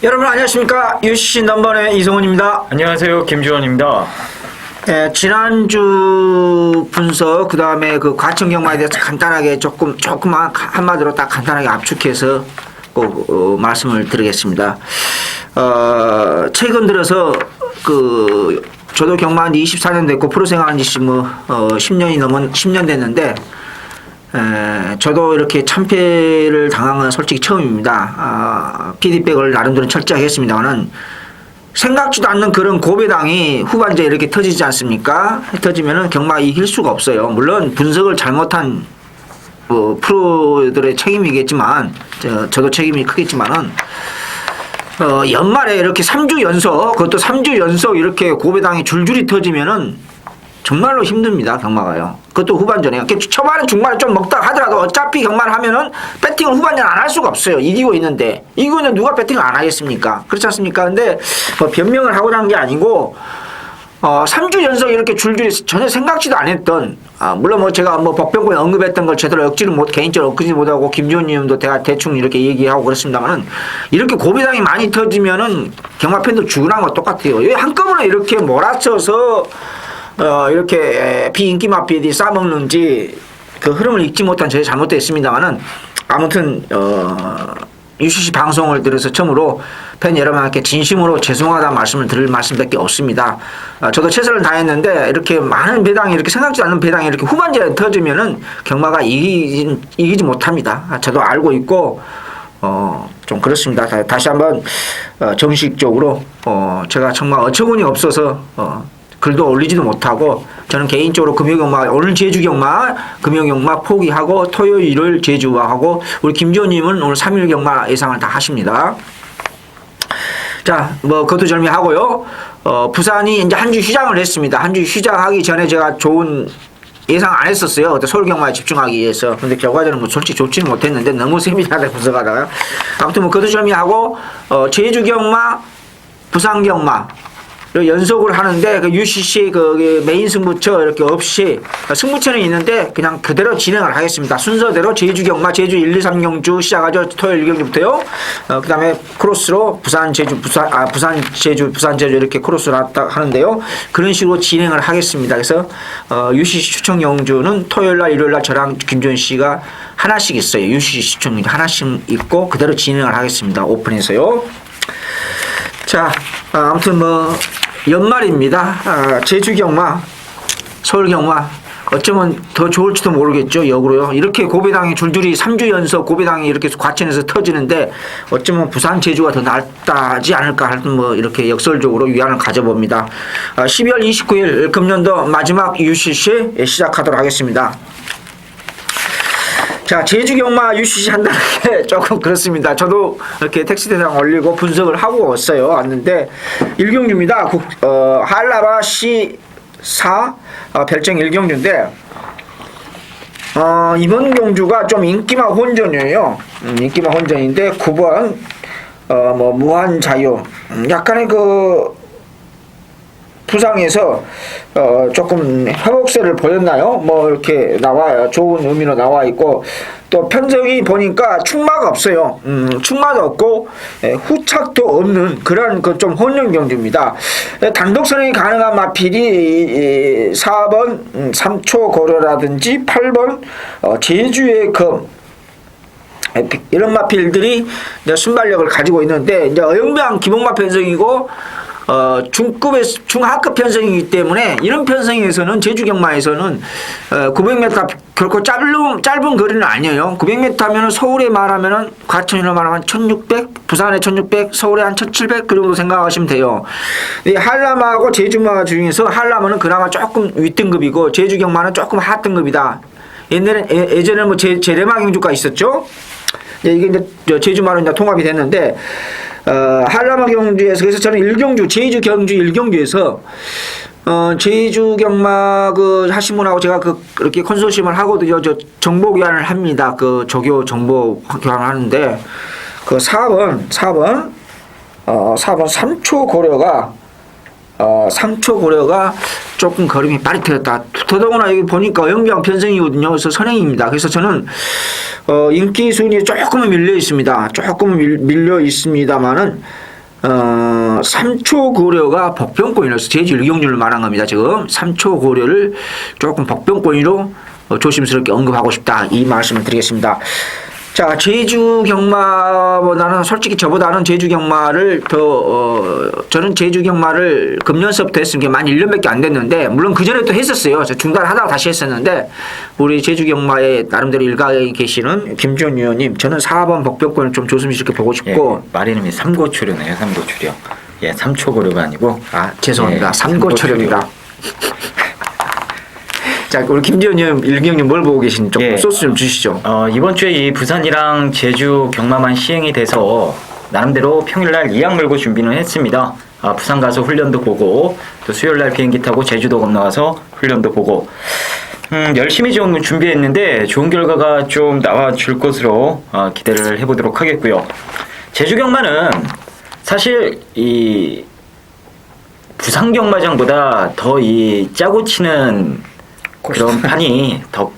여러분 안녕하십니까. UCC 넘버원의 이성훈입니다. 안녕하세요. 김주원입니다. 지난주 분석 그 다음에 그 과천 경마에 대해서 간단하게 조금만 한마디로 딱 간단하게 압축해서 꼭 말씀을 드리겠습니다. 최근 들어서 저도 경마한 지 24년 됐고 프로 생활한 지 10년 됐는데 저도 이렇게 참패를 당한 건 솔직히 처음입니다. 피드백을 나름대로 철저하게 했습니다만은 생각지도 않는 그런 고배당이 후반전에 이렇게 터지지 않습니까? 터지면은 경마가 이길 수가 없어요. 물론 분석을 잘못한 프로들의 책임이겠지만 저도 책임이 크겠지만은 연말에 이렇게 3주 연속 그것도 3주 연속 이렇게 고배당이 줄줄이 터지면은 정말로 힘듭니다. 경마가요. 그것도 후반전에. 초반에 중반에 좀 먹다 하더라도 어차피 경마를 하면은 배팅을 후반전 안 할 수가 없어요. 이기고 있는데 누가 배팅을 안 하겠습니까? 그렇지 않습니까? 근데 변명을 하고자 하는 게 아니고 3주 연속 이렇게 줄줄이 전혀 생각지도 안 했던 물론 제가 법변고에 언급했던 걸 제대로 개인적으로 엮지 못하고 김지훈님도 대충 이렇게 얘기하고 그렇습니다만은 이렇게 고비당이 많이 터지면은 경마 팬들 죽으라는 거 똑같아요. 왜 한꺼번에 이렇게 몰아쳐서 이렇게 비인기 마피들이 싸먹는지 그 흐름을 읽지 못한 제 잘못도 있습니다만은 아무튼 UCC 방송을 들어서 처음으로 팬 여러분께 진심으로 죄송하다는 말씀을 드릴 말씀밖에 없습니다. 저도 최선을 다했는데 이렇게 많은 배당이 이렇게 생각지 않는 배당이 이렇게 후반전에 터지면은 경마가 이기지 못합니다. 저도 알고 있고 좀 그렇습니다. 다시 한번 정식적으로 제가 정말 어처구니 없어서 글도 올리지도 못하고 저는 개인적으로 금요경마 오늘 제주경마 금요경마 포기하고 토요일 일요일 제주하고 우리 김지호님은 오늘 3일 경마 예상을 다 하십니다. 자, 그것도 절미하고요. 부산이 이제 한 주 휴장을 했습니다. 한 주 휴장하기 전에 제가 좋은 예상 안 했었어요. 그때 서울 경마에 집중하기 위해서. 근데 결과적으로 솔직히 좋지는 못했는데 너무 세밀하게 분석하다가 아무튼 그것도 절미하고 제주 경마 부산 경마 연속을 하는데 UCC 메인 승부처 이렇게 없이 승부처는 있는데 그냥 그대로 진행을 하겠습니다. 순서대로 제주 경마 제주 1, 2, 3경주 시작하죠. 토요일 1경주부터요. 그 다음에 크로스로 부산 제주 이렇게 크로스를 하는데요. 그런 식으로 진행을 하겠습니다. 그래서 UCC 추천 경주는 토요일날 일요일날 저랑 김준 씨가 하나씩 있어요. UCC 추천 경주 하나씩 있고 그대로 진행을 하겠습니다. 오픈해서요. 자, 아무튼 연말입니다. 제주 경마, 서울 경마 어쩌면 더 좋을지도 모르겠죠. 역으로요. 이렇게 고배당이 줄줄이 3주 연속 고배당이 이렇게 과천에서 터지는데 어쩌면 부산 제주가 더 낫다지 않을까 하는 이렇게 역설적으로 위안을 가져봅니다. 12월 29일 금년도 마지막 UCC 시작하도록 하겠습니다. 자, 제주 경마 UCC 한다는 게 조금 그렇습니다. 저도 이렇게 택시대상 올리고 분석을 하고 왔는데 1경주입니다. 한라바 C4 별정 1경주인데 이번 경주가 좀 인기마 혼전이에요. 인기마 혼전인데 9번 무한자유 약간의 부상에서 조금 회복세를 보였나요? 이렇게 나와요. 좋은 의미로 나와 있고 또 편성이 보니까 충마가 없어요. 충마도 없고 후착도 없는 그런 좀 혼전 경주입니다. 단독 선행이 가능한 마필이 4번 3초 고려라든지 8번 제주의 검 이런 마필들이 순발력을 가지고 있는데 이제 어영배왕 기본마 편성이고 중하급 편성이기 때문에 이런 편성에서는 제주 경마에서는 900m 결코 짧은 거리는 아니에요. 900m 하면은 서울에 말하면은 과천으로 말하면 1600, 부산에 1600, 서울에 한 1700 그 정도 생각하시면 돼요. 이 한라마하고 제주마 중에서 한라마는 그나마 조금 윗등급이고 제주 경마는 조금 하등급이다. 예전에 제레마 경주가 있었죠. 이게 이제 제주마로 이제 통합이 됐는데 한라마 경주에서 그래서 저는 1경주 제주 경주 1경주에서 제주 경마 하신 분하고 제가 그렇게 컨소시엄을 하거든요. 정보 교환을 합니다. 조교 정보 교환을 하는데 4번 3초 고려가 3초 고려가 조금 걸음이 빠릿해졌다. 더더구나 여기 보니까 어영병 편성이거든요. 그래서 선행입니다. 그래서 저는 인기 순위에 조금은 밀려 있습니다. 조금은 밀려 있습니다만은 삼초 고려가 복병권이라서 제주 일경주를 말한 겁니다. 지금 삼초 고려를 조금 복병권으로 조심스럽게 언급하고 싶다. 이 말씀을 드리겠습니다. 자, 제주 경마보다는 솔직히 저보다는 제주 경마를 저는 제주 경마를 금년서부터 했은 게 만 1년밖에 안 됐는데, 물론 그 전에 또 했었어요. 저 중단하다가 다시 했었는데, 우리 제주 경마에 나름대로 일가에 계시는 김지원 위원님, 저는 4번 복병권을 좀 조심스럽게 보고 싶고. 예, 말 이름이 삼고초려네요. 삼고초려. 예, 삼초고려가 아니고. 아, 죄송합니다. 예, 삼고초려입니다. 자, 우리 김지원님, 일경님 뭘 보고 계신지 좀 소스 좀 주시죠. 이번 주에 이 부산이랑 제주 경마만 시행이 돼서 나름대로 평일날 이악 물고 준비는 했습니다. 부산 가서 훈련도 보고 또 수요일날 비행기 타고 제주도 건너가서 훈련도 보고 열심히 좀 준비했는데 좋은 결과가 좀 나와줄 것으로 기대를 해보도록 하겠고요. 제주 경마는 사실 이 부산 경마장보다 더 이 짜고 치는 그런 판이 더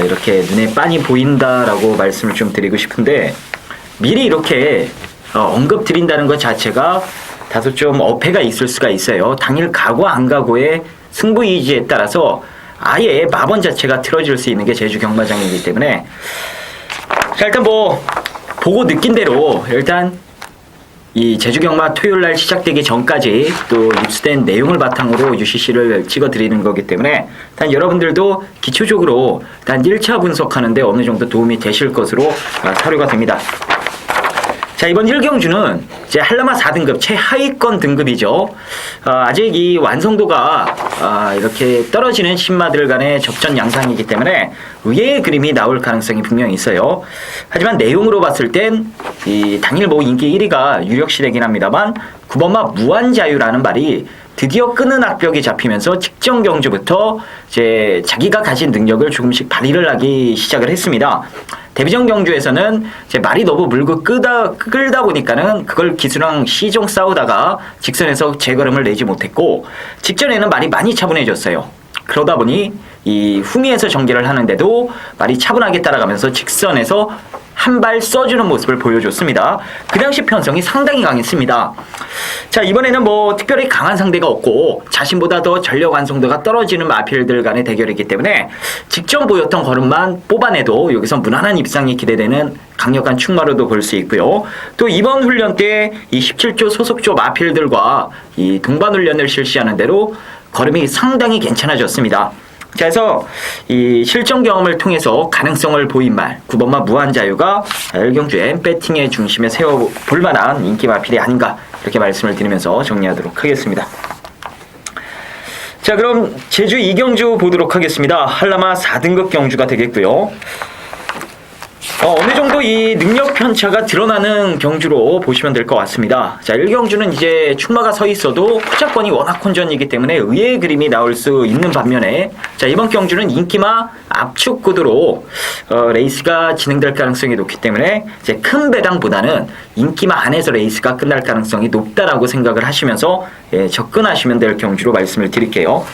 이렇게 눈에 빤히 보인다라고 말씀을 좀 드리고 싶은데, 미리 이렇게 언급 드린다는 것 자체가 다소 좀 어폐가 있을 수가 있어요. 당일 가고 안 가고의 승부 이지에 따라서 아예 마번 자체가 틀어질 수 있는 게 제주 경마장이기 때문에, 자, 일단 뭐 보고 느낀 대로 일단 이 제주 경마 토요일 날 시작되기 전까지 또 입수된 내용을 바탕으로 UCC를 찍어 드리는 거기 때문에 일단 여러분들도 기초적으로 일단 1차 분석하는데 어느 정도 도움이 되실 것으로 사료가 됩니다. 자, 이번 1경주는 이제 한라마 4등급 최하위권 등급이죠. 아직 이 완성도가 이렇게 떨어지는 신마들 간의 접전 양상이기 때문에 의외의 그림이 나올 가능성이 분명히 있어요. 하지만 내용으로 봤을 땐 이 당일 뭐 인기 1위가 유력시되긴 합니다만 9번마 무한자유라는 말이 드디어 끄는 악벽이 잡히면서 직전 경주부터 이제 자기가 가진 능력을 조금씩 발휘를 하기 시작을 했습니다. 데뷔전 경주에서는 이제 말이 너무 물고 끌다 보니까는 그걸 기수랑 시종 싸우다가 직선에서 제걸음을 내지 못했고, 직전에는 말이 많이 차분해졌어요. 그러다 보니 이 후미에서 전개를 하는데도 말이 차분하게 따라가면서 직선에서 한 발 써주는 모습을 보여줬습니다. 그 당시 편성이 상당히 강했습니다. 자, 이번에는 뭐 특별히 강한 상대가 없고 자신보다 더 전력 완성도가 떨어지는 마필들 간의 대결이기 때문에 직전 보였던 걸음만 뽑아내도 여기서 무난한 입상이 기대되는 강력한 충마로도 볼 수 있고요. 또 이번 훈련 때 이 17조 소속조 마필들과 이 동반 훈련을 실시하는 대로 걸음이 상당히 괜찮아졌습니다. 자, 그래서 이 실전 경험을 통해서 가능성을 보인 말 9번마 무한자유가 일경주의 배팅의 중심에 세워볼 만한 인기 마필이 아닌가, 이렇게 말씀을 드리면서 정리하도록 하겠습니다. 자, 그럼 제주 2경주 보도록 하겠습니다. 한라마 4등급 경주가 되겠고요. 어느 정도 이 능력 편차가 드러나는 경주로 보시면 될 것 같습니다. 자, 1경주는 이제 충마가 서 있어도 후차권이 워낙 혼전이기 때문에 의외의 그림이 나올 수 있는 반면에, 자, 이번 경주는 인기마 압축 구도로 레이스가 진행될 가능성이 높기 때문에 이제 큰 배당보다는 인기마 안에서 레이스가 끝날 가능성이 높다라고 생각을 하시면서 접근하시면 될 경주로 말씀을 드릴게요.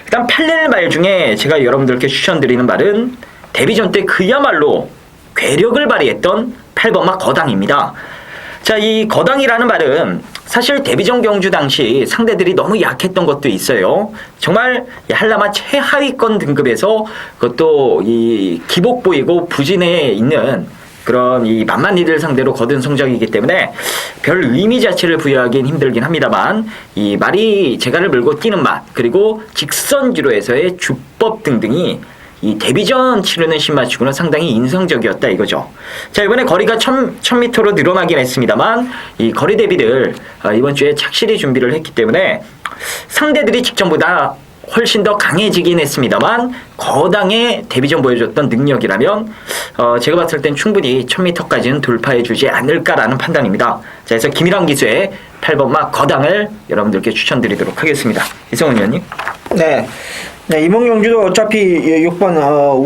일단 8렐 말 중에 제가 여러분들께 추천드리는 말은 데뷔전 때 그야말로 괴력을 발휘했던 8번마 거당입니다. 자, 이 거당이라는 말은 사실 데뷔전 경주 당시 상대들이 너무 약했던 것도 있어요. 정말 한라마 최하위권 등급에서 그것도 이 기복 보이고 부진에 있는 그런 이 만만이들 상대로 거둔 성적이기 때문에 별 의미 자체를 부여하기는 힘들긴 합니다만, 이 말이 재갈을 물고 뛰는 맛, 그리고 직선주로에서의 주법 등등이 이 데뷔전 치르는 신마치고는 상당히 인상적이었다 이거죠. 자, 이번에 거리가 1000m로 늘어나긴 했습니다만 이 거리 대비를 이번 주에 착실히 준비를 했기 때문에 상대들이 직전보다 훨씬 더 강해지긴 했습니다만 거당의 데뷔전 보여줬던 능력이라면 제가 봤을 땐 충분히 1000m까지는 돌파해주지 않을까라는 판단입니다. 자, 그래서 김일환 기수의 8번마 거당을 여러분들께 추천드리도록 하겠습니다. 이성훈 위원님. 네. 네, 이번 경주도 어차피 6번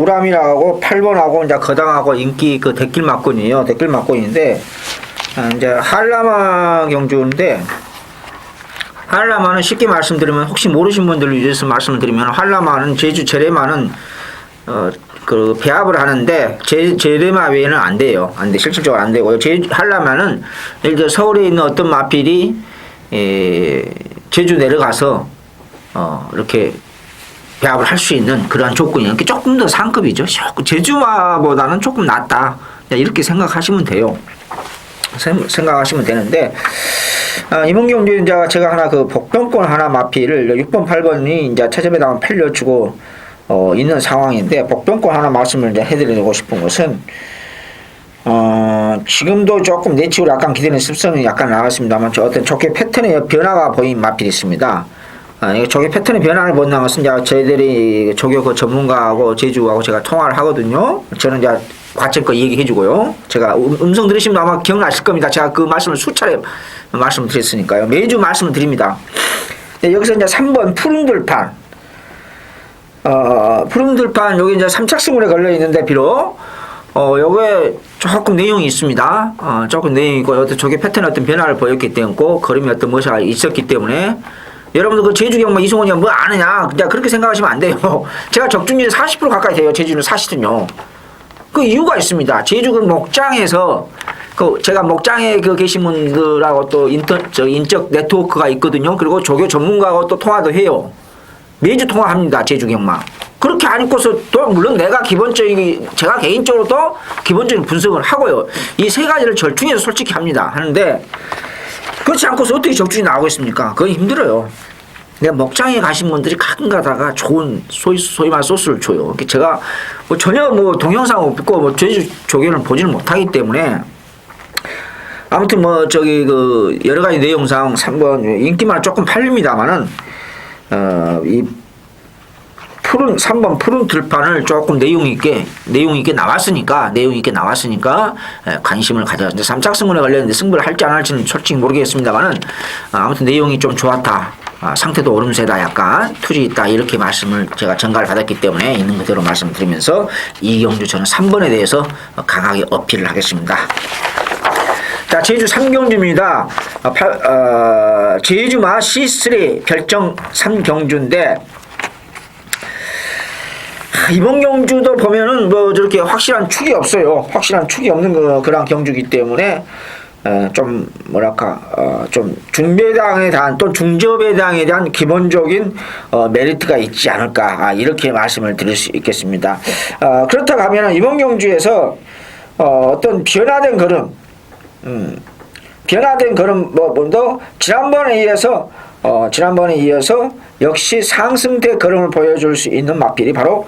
우람이라고 8번하고 이제 거당하고 인기 그 대길 막권이에요. 대길 막권인데 이제 한라마 경주인데, 한라마는 쉽게 말씀드리면, 혹시 모르신 분들을 위해서 말씀을 드리면, 한라마는 제주 제레마는 그 배합을 하는데 제레마 외에는 안 돼요. 안 돼. 실질적으로 안 되고요. 하려면은 예를 들어 서울에 있는 어떤 마필이 제주 내려가서 이렇게 배합을 할 수 있는 그러한 조건이 조금 더 상급이죠. 제주마보다는 조금 낫다. 이렇게 생각하시면 돼요. 생각하시면 되는데 이번 경주 이제 제가 하나 그 복병권 하나 마필을 6번 8번이 이제 차접에다가 팔려주고 있는 상황인데 복병권 하나 말씀을 이제 해드리고 싶은 것은 지금도 조금 내치고 약간 기대는 습성이 약간 나왔습니다만 어떤 조개 패턴의 변화가 보인 마필이 있습니다. 조개 패턴의 변화를 본다는 것은 이제 저희들이 조개 그 전문가하고 제주하고 제가 통화를 하거든요. 저는 이제 과천거 얘기해주고요. 제가 음성 들으시면 아마 기억나실 겁니다. 제가 그 말씀을 수차례 말씀을 드렸으니까요. 매주 말씀을 드립니다. 여기서 이제 3번 푸른들판. 푸른들판 여기 이제 삼착승물에 걸려 있는데 비록 요게 조금 내용이 있습니다. 조금 내용이 있고 어떤 조개 패턴 어떤 변화를 보였기 때문에 걸음이 어떤 것이 있었기 때문에 여러분들 그 제주 경마 이승원이 뭐 아느냐 그냥 그렇게 생각하시면 안 돼요. 제가 적중률이 40% 가까이 돼요. 제주는 사실은요. 그 이유가 있습니다. 제주 그 목장에서 제가 목장에 그 계신 분들하고 또 인적 네트워크가 있거든요. 그리고 조교 전문가하고 또 통화도 해요. 매주 통화합니다. 제주 경마. 그렇게 안 있고서 또 물론 제가 개인적으로도 기본적인 분석을 하고요. 이 세 가지를 절충해서 솔직히 합니다. 하는데 그렇지 않고서 어떻게 적중이 나오고 있습니까? 그건 힘들어요. 내가 목장에 가신 분들이 가끔 가다가 좋은 소위 말 소스를 줘요. 제가 전혀 동영상 없고 제주 조개를 보지는 못하기 때문에 아무튼 그 여러 가지 내용상 3번 인기만 조금 팔립니다만은 이 3번 푸른 들판을 조금 내용 있게 나왔으니까 관심을 가져. 이제 삼착승문에 관련된 승부를 할지 안 할지는 솔직히 모르겠습니다만은 아무튼 내용이 좀 좋았다. 상태도 오름세다. 약간 투지 있다. 이렇게 말씀을 제가 전가를 받았기 때문에 있는 그대로 말씀드리면서 이경주 저는 3번에 대해서 강하게 어필을 하겠습니다. 자, 제주 3경주입니다. 제주마 C3 결정 3경주인데 이번 경주도 보면은 저렇게 확실한 축이 없어요. 확실한 축이 없는 그런 경주이기 때문에 좀 좀 중배당에 대한 또 중저배당에 대한 기본적인 메리트가 있지 않을까 이렇게 말씀을 드릴 수 있겠습니다. 그렇다고 하면 이번 경주에서 어떤 변화된 걸음 뭐도 지난번에 이어서 역시 상승대 걸음을 보여줄 수 있는 마필이 바로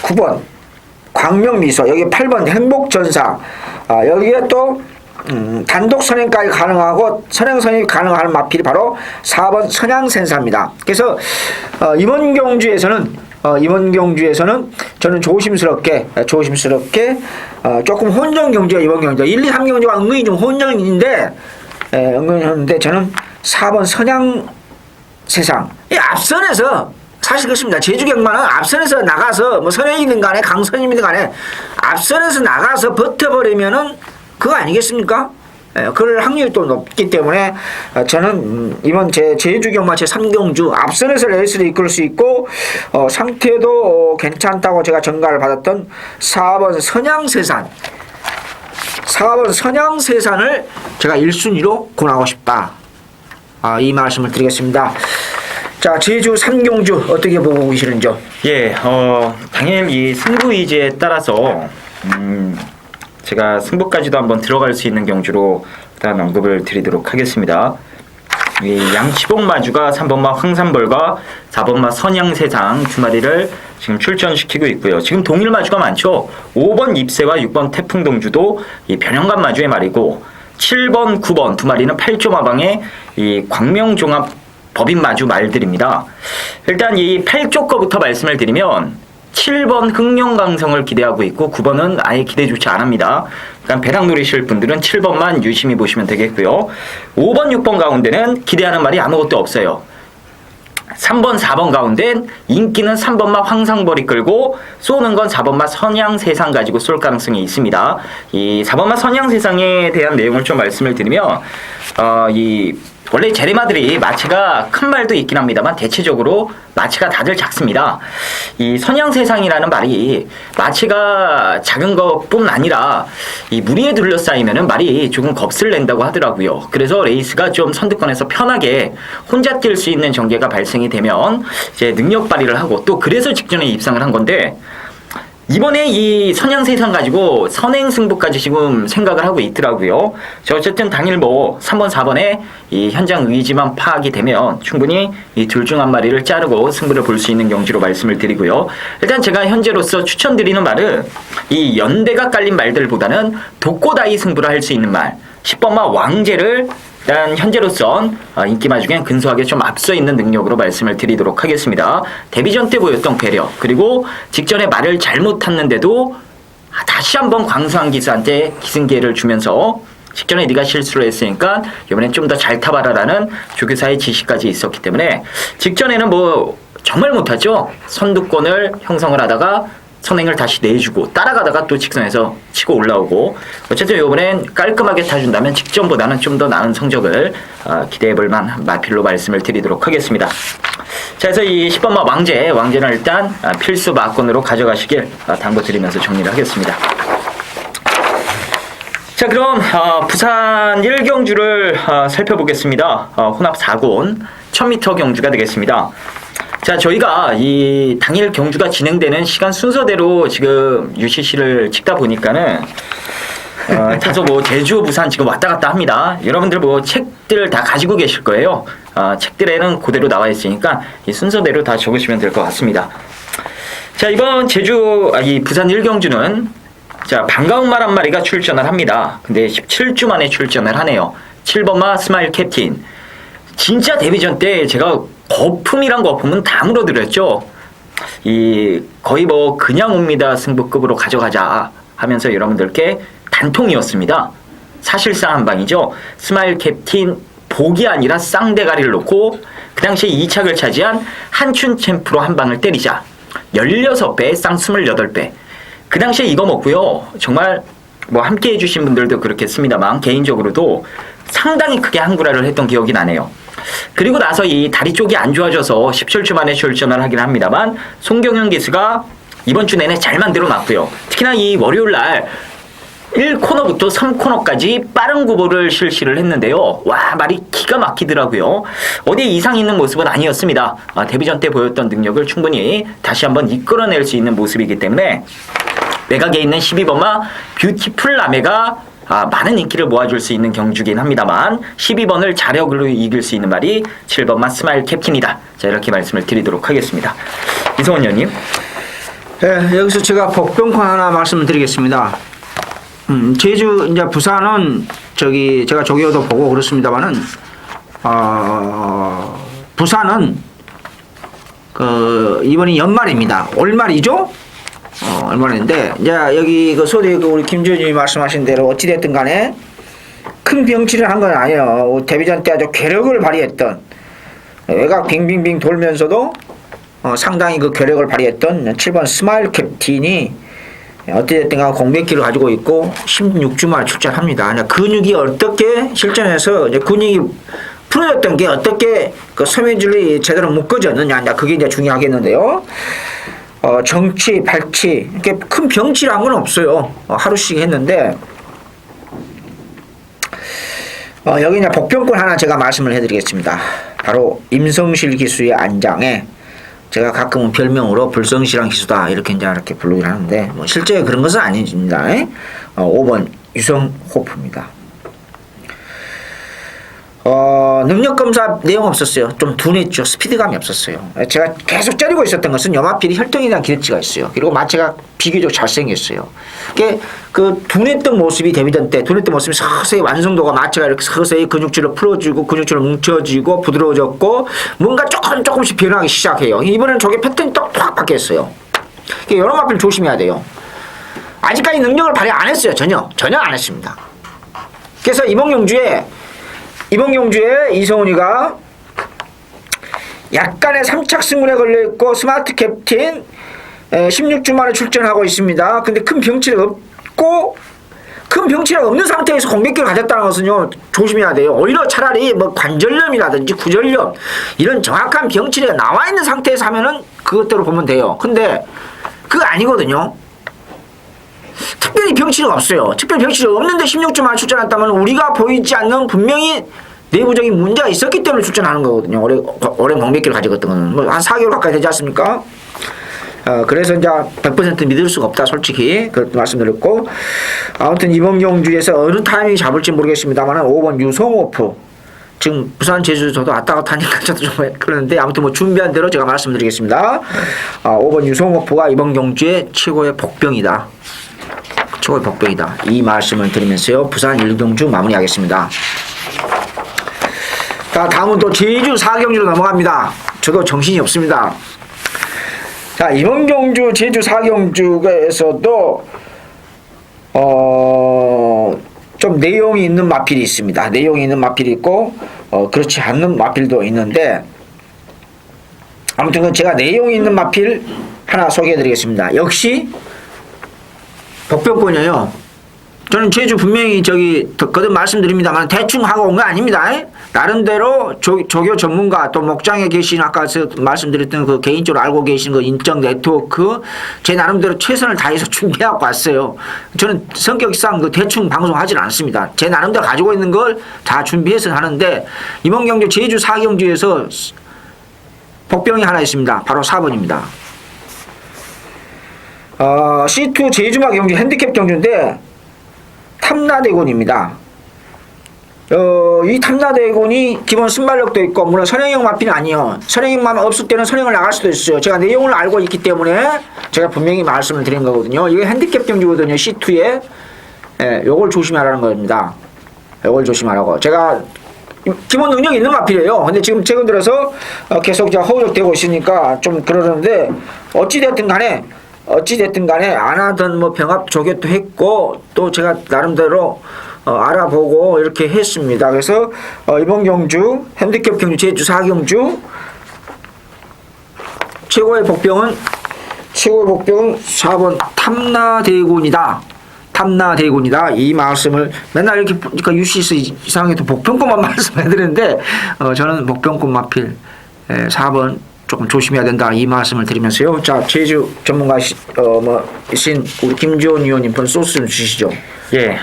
9번 광명미소, 여기 8번 행복전사, 여기에 또 단독 선행까지 가능하고 선행선이 가능한 마필이 바로 4번 선양센사입니다. 그래서 이번 경주에서는 저는 조심스럽게 조금 혼전 경주가 이번 경주 1, 2, 3경주가 은근히 좀 혼전인데 저는 4번 선양세상 이 앞선에서 사실 그렇습니다. 제주 경마는 앞선에서 나가서 선행이든 간에 강선임이든 간에 앞선에서 나가서 버텨버리면은 그거 아니겠습니까? 그럴 확률이 또 높기 때문에 저는 이번 제주 경마 제 3경주 앞선에서 레이스를 이끌 수 있고 상태도 괜찮다고 제가 전가를 받았던 4번 선양세산을 제가 1순위로 권하고 싶다. 이 말씀을 드리겠습니다. 자, 제주 3경주 어떻게 보고 계시는지요? 예, 당연히 이 승부 의지에 따라서 제가 승부까지도 한번 들어갈 수 있는 경주로 일단 언급을 드리도록 하겠습니다. 이 양치봉 마주가 3번마 황산벌과 4번마 선양세상 두 마리를 지금 출전시키고 있고요. 지금 동일 마주가 많죠. 5번 입새와 6번 태풍동주도 이 변형감 마주의 말이고 7번, 9번 두 마리는 8조 마방의 이 광명종합 법인 마주 말들입니다. 일단 이 8조 거부터 말씀을 드리면 7번 흥룡강성을 기대하고 있고 9번은 아예 기대조차 안 합니다. 그러니까 배당 노리실 분들은 7번만 유심히 보시면 되겠고요. 5번, 6번 가운데는 기대하는 말이 아무것도 없어요. 3번, 4번 가운데 인기는 3번마 황상벌이 끌고 쏘는 건 4번마 선양세상 가지고 쏠 가능성이 있습니다. 이 4번마 선양세상에 대한 내용을 좀 말씀을 드리면 이 원래 제레마들이 마체가 큰 말도 있긴 합니다만 대체적으로 마체가 다들 작습니다. 이 선양세상이라는 말이 마체가 작은 것뿐 아니라 이 무리에 둘러싸이면은 말이 조금 겁을 낸다고 하더라고요. 그래서 레이스가 좀 선두권에서 편하게 혼자 뛸 수 있는 전개가 발생이 되면 이제 능력 발휘를 하고 또 그래서 직전에 입상을 한 건데 이번에 이 선양세상 가지고 선행승부까지 지금 생각을 하고 있더라고요. 저 어쨌든 당일 뭐 3번, 4번에 이 현장 의지만 파악이 되면 충분히 이 둘 중 한 마리를 자르고 승부를 볼 수 있는 경지로 말씀을 드리고요. 일단 제가 현재로서 추천드리는 말은 이 연대가 깔린 말들보다는 독고다이 승부를 할 수 있는 말 10번마 왕제를 일단 현재로선 인기마 중에 근소하게 좀 앞서 있는 능력으로 말씀을 드리도록 하겠습니다. 데뷔전 때 보였던 괴력 그리고 직전에 말을 잘못 탔는데도 다시 한번 광수한 기수한테 기승기회를 주면서 직전에 네가 실수를 했으니까 이번엔 좀 더 잘 타봐라라는 조교사의 지시까지 있었기 때문에 직전에는 뭐 정말 못하죠. 선두권을 형성을 하다가 선행을 다시 내주고 따라가다가 또 직선에서 치고 올라오고 어쨌든 이번엔 깔끔하게 타준다면 직전보다는 좀 더 나은 성적을 기대해볼 만한 마필로 말씀을 드리도록 하겠습니다. 자, 그래서 이 10번마 왕제는 일단 필수 마건으로 가져가시길 당부드리면서 정리를 하겠습니다. 자, 그럼 부산 1경주를 살펴보겠습니다. 혼합 4군 1000m 경주가 되겠습니다. 자, 저희가 이 당일 경주가 진행되는 시간 순서대로 지금 UCC를 찍다 보니까는 타서 뭐 제주, 부산 지금 왔다 갔다 합니다. 여러분들 뭐 책들 다 가지고 계실 거예요. 책들에는 그대로 나와 있으니까 이 순서대로 다 적으시면 될 것 같습니다. 자, 이번 이 부산 1경주는 자, 반가운 말 한 마리가 출전을 합니다. 근데 17주 만에 출전을 하네요. 7번마 스마일 캡틴. 진짜 데뷔전 때 제가 거품이란 거품은 다 물어드렸죠. 이 거의 뭐 그냥 옵니다 승부급으로 가져가자 하면서 여러분들께 단통이었습니다. 사실상 한 방이죠. 스마일 캡틴 복이 아니라 쌍대가리를 놓고 그 당시에 2착을 차지한 한춘 챔프로 한 방을 때리자 16배 쌍 28배. 그 당시에 이거 먹고요. 정말 뭐 함께 해주신 분들도 그렇겠습니다만 개인적으로도 상당히 크게 한구라를 했던 기억이 나네요. 그리고 나서 이 다리 쪽이 안 좋아져서 17주 만에 출전을 하긴 합니다만 송경현 기수가 이번 주 내내 잘 만들어 놨고요. 특히나 이 월요일 날 1코너부터 3코너까지 빠른 구보를 실시를 했는데요. 와, 말이 기가 막히더라고요. 어디에 이상 있는 모습은 아니었습니다. 데뷔전 때 보였던 능력을 충분히 다시 한번 이끌어낼 수 있는 모습이기 때문에 외곽에 있는 12번마 뷰티풀 라메가 많은 인기를 모아줄 수 있는 경주긴 합니다만 12번을 자력으로 이길 수 있는 말이 7번마 스마일 캡틴이다. 자, 이렇게 말씀을 드리도록 하겠습니다. 이성원 의원님. 네, 여기서 제가 복병권 하나 말씀을 드리겠습니다. 제주 이제 부산은 제가 조교도 보고 그렇습니다만은 부산은 이번이 연말입니다. 올말이죠? 얼마인데 이제 여기 그 소리 우리 김주현님이 말씀하신 대로 어찌됐든 간에 큰 병치를 한 건 아니에요. 데뷔전 때 아주 괴력을 발휘했던 외곽 빙빙빙 돌면서도 상당히 그 괴력을 발휘했던 7번 스마일 캡틴이 어찌됐든 간 공백기를 가지고 있고 16주 만에 출전합니다. 근육이 어떻게 실전에서 이제 근육이 풀어졌던 게 어떻게 그 섬유질이 제대로 묶어졌느냐 그게 이제 중요하겠는데요. 정치, 발치, 이렇게 큰 병치란 건 없어요. 하루씩 했는데, 여기 이제 복병권 하나 제가 말씀을 해드리겠습니다. 바로 임성실 기수의 안장에 제가 가끔은 별명으로 불성실한 기수다 이렇게 부르긴 하는데, 뭐 실제 그런 것은 아닙니다. 5번 유성호프입니다. 능력검사 내용 없었어요. 좀 둔했죠. 스피드감이 없었어요. 제가 계속 째리고 있었던 것은 염화필이 혈통에 대한 기대치가 있어요. 그리고 마체가 비교적 잘생겼어요. 그 둔했던 모습이 데뷔전 때 둔했던 모습이 서서히 완성도가 마체가 이렇게 서서히 근육질을 풀어주고 근육질을 뭉쳐지고 부드러워졌고 뭔가 조금씩 변하기 시작해요. 이번에는 저게 패턴이 딱 바뀌었어요. 염화필 조심해야 돼요. 아직까지 능력을 발휘 안 했어요. 전혀 안 했습니다. 그래서 이번 경주에 이성훈이가 약간의 3착 승문에 걸려있고 스마트 캡틴 16주 만에 출전하고 있습니다. 근데 큰 병치가 없고 큰 병치가 없는 상태에서 공백기를 가졌다는 것은요 조심해야 돼요. 오히려 차라리 뭐 관절염이라든지 구절염 이런 정확한 병치가 나와 있는 상태에서 하면은 그것대로 보면 돼요. 근데 그거 아니거든요. 특별히 병치가 없어요. 특별히 병치가 없는데 16주 만에 출전했다면 우리가 보이지 않는 분명히 내부적인 문제가 있었기 때문에 출전하는 거거든요. 오랜 공백기를 가지고 있던 거는 뭐 한 4개월 가까이 되지 않습니까? 그래서 이제 100% 믿을 수가 없다 솔직히 그렇게 말씀드렸고, 아무튼 이번 경주에서 어느 타이밍 잡을지 모르겠습니다만 5번 유성호프, 지금 부산 제주 저도 왔다 갔다 하니까 저도 좀 그러는데 아무튼 뭐 준비한 대로 제가 말씀드리겠습니다. 5번 유성호프가 이번 경주의 최고의 복병이다. 최고의 복병이다. 이 말씀을 드리면서요 부산 1경주 마무리하겠습니다. 자, 다음은 또 제주 4경주로 넘어갑니다. 저도 정신이 없습니다. 자, 이번 경주 제주 4경주에서도 좀 내용이 있는 마필이 있습니다. 내용이 있는 마필이 있고 그렇지 않는 마필도 있는데, 아무튼 제가 내용이 있는 마필 하나 소개해드리겠습니다. 역시 복병권이에요. 저는 제주 분명히 거듭 말씀드립니다만 대충 하고 온 거 아닙니다. 나름대로 조교 전문가 또 목장에 계신 아까 말씀드렸던 그 개인적으로 알고 계신 그 인적 네트워크 제 나름대로 최선을 다해서 준비하고 왔어요. 저는 성격상 그 대충 방송하지 않습니다. 제 나름대로 가지고 있는 걸 다 준비해서 하는데, 이번 경주 제주 4경주에서 복병이 하나 있습니다. 바로 4번입니다. C2 제주마 경주 핸디캡 경주인데 탐라대군입니다. 이 탐라대군이 기본 순발력도 있고, 물론 선행형 마필은 아니에요. 선행형만 없을 때는 선행을 나갈 수도 있어요. 제가 내용을 알고 있기 때문에 제가 분명히 말씀을 드린 거거든요. 이게 핸디캡 경주거든요. C2에 요걸 조심하라는 겁니다. 요걸 조심하라고. 제가 기본 능력이 있는 마필이에요. 근데 지금 최근 들어서 계속 이제 허우적되고 있으니까 좀 그러는데, 어찌됐든 간에 안 하던 뭐 병합 조교도 했고 또 제가 나름대로 알아보고 이렇게 했습니다. 그래서 이번 경주 핸디캡 경주 제주 4경주 최고의 복병은 4번 탐라대군이다. 탐라대군이다. 이 말씀을 맨날 이렇게 보니까 UC에서 이상하게도 복병권만 말씀해드리는데 저는 복병권 마필 4번 조금 조심해야 된다 이 말씀을 드리면서요. 자, 제주 전문가신 우리 김지원 의원님 번 소스 좀 주시죠. 예,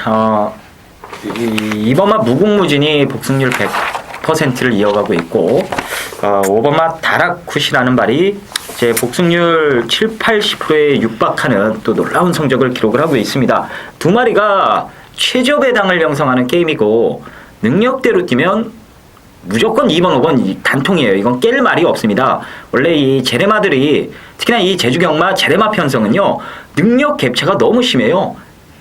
이번만 무궁무진이 복승률 100%를 이어가고 있고, 5번마 다락굿이라는 발이 제 복승률 70-80%에 육박하는 또 놀라운 성적을 기록을 하고 있습니다. 두 마리가 최저 배당을 형성하는 게임이고, 능력대로 뛰면 무조건 2번, 5번 단통이에요. 이건 깰 말이 없습니다. 원래 이 제레마들이, 특히나 이 제주경마 제레마 편성은요, 능력 갭차가 너무 심해요.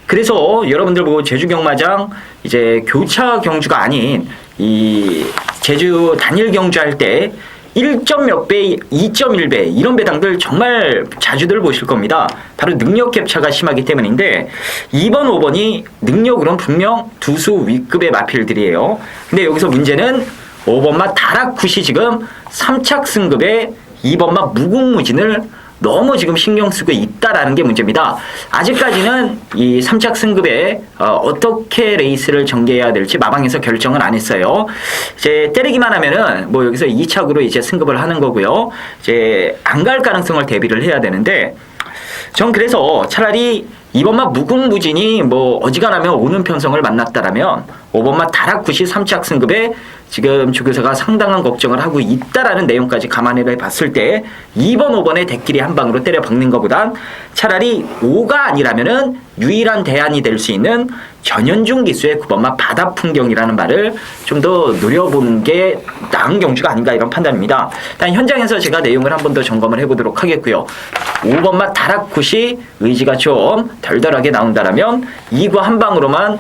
그래서 여러분들 보고 제주경마장 이제 교차 경주가 아닌 이 제주 단일 경주할 때 1점 몇 배, 2.1배 이런 배당들 정말 자주들 보실 겁니다. 바로 능력 갭차가 심하기 때문인데, 2번, 5번이 능력으로는 분명 두수 위급의 마필들이에요. 근데 여기서 문제는 5번마 다락굿이 지금 3착 승급에 2번마 무궁무진을 너무 지금 신경 쓰고 있다라는 게 문제입니다. 아직까지는 이 3착 승급에 어떻게 레이스를 전개해야 될지 마방에서 결정은 안 했어요. 이제 때리기만 하면은 뭐 여기서 2착으로 이제 승급을 하는 거고요. 이제 안 갈 가능성을 대비를 해야 되는데, 전 그래서 차라리 2번마 무궁무진이 뭐 어지간하면 오는 편성을 만났다라면 5번마 다락굿이 3착 승급에 지금 조교사가 상당한 걱정을 하고 있다라는 내용까지 감안해 봤을 때 2번, 5번의 대끼리 한 방으로 때려 박는 것보단 차라리 5가 아니라면은 유일한 대안이 될 수 있는 전현중 기수의 9번마 바다풍경이라는 말을 좀 더 노려보는 게 나은 경주가 아닌가 이런 판단입니다. 일단 현장에서 제가 내용을 한 번 더 점검을 해보도록 하겠고요. 5번마 다락굿이 의지가 좀 덜덜하게 나온다라면 2구 한 방으로만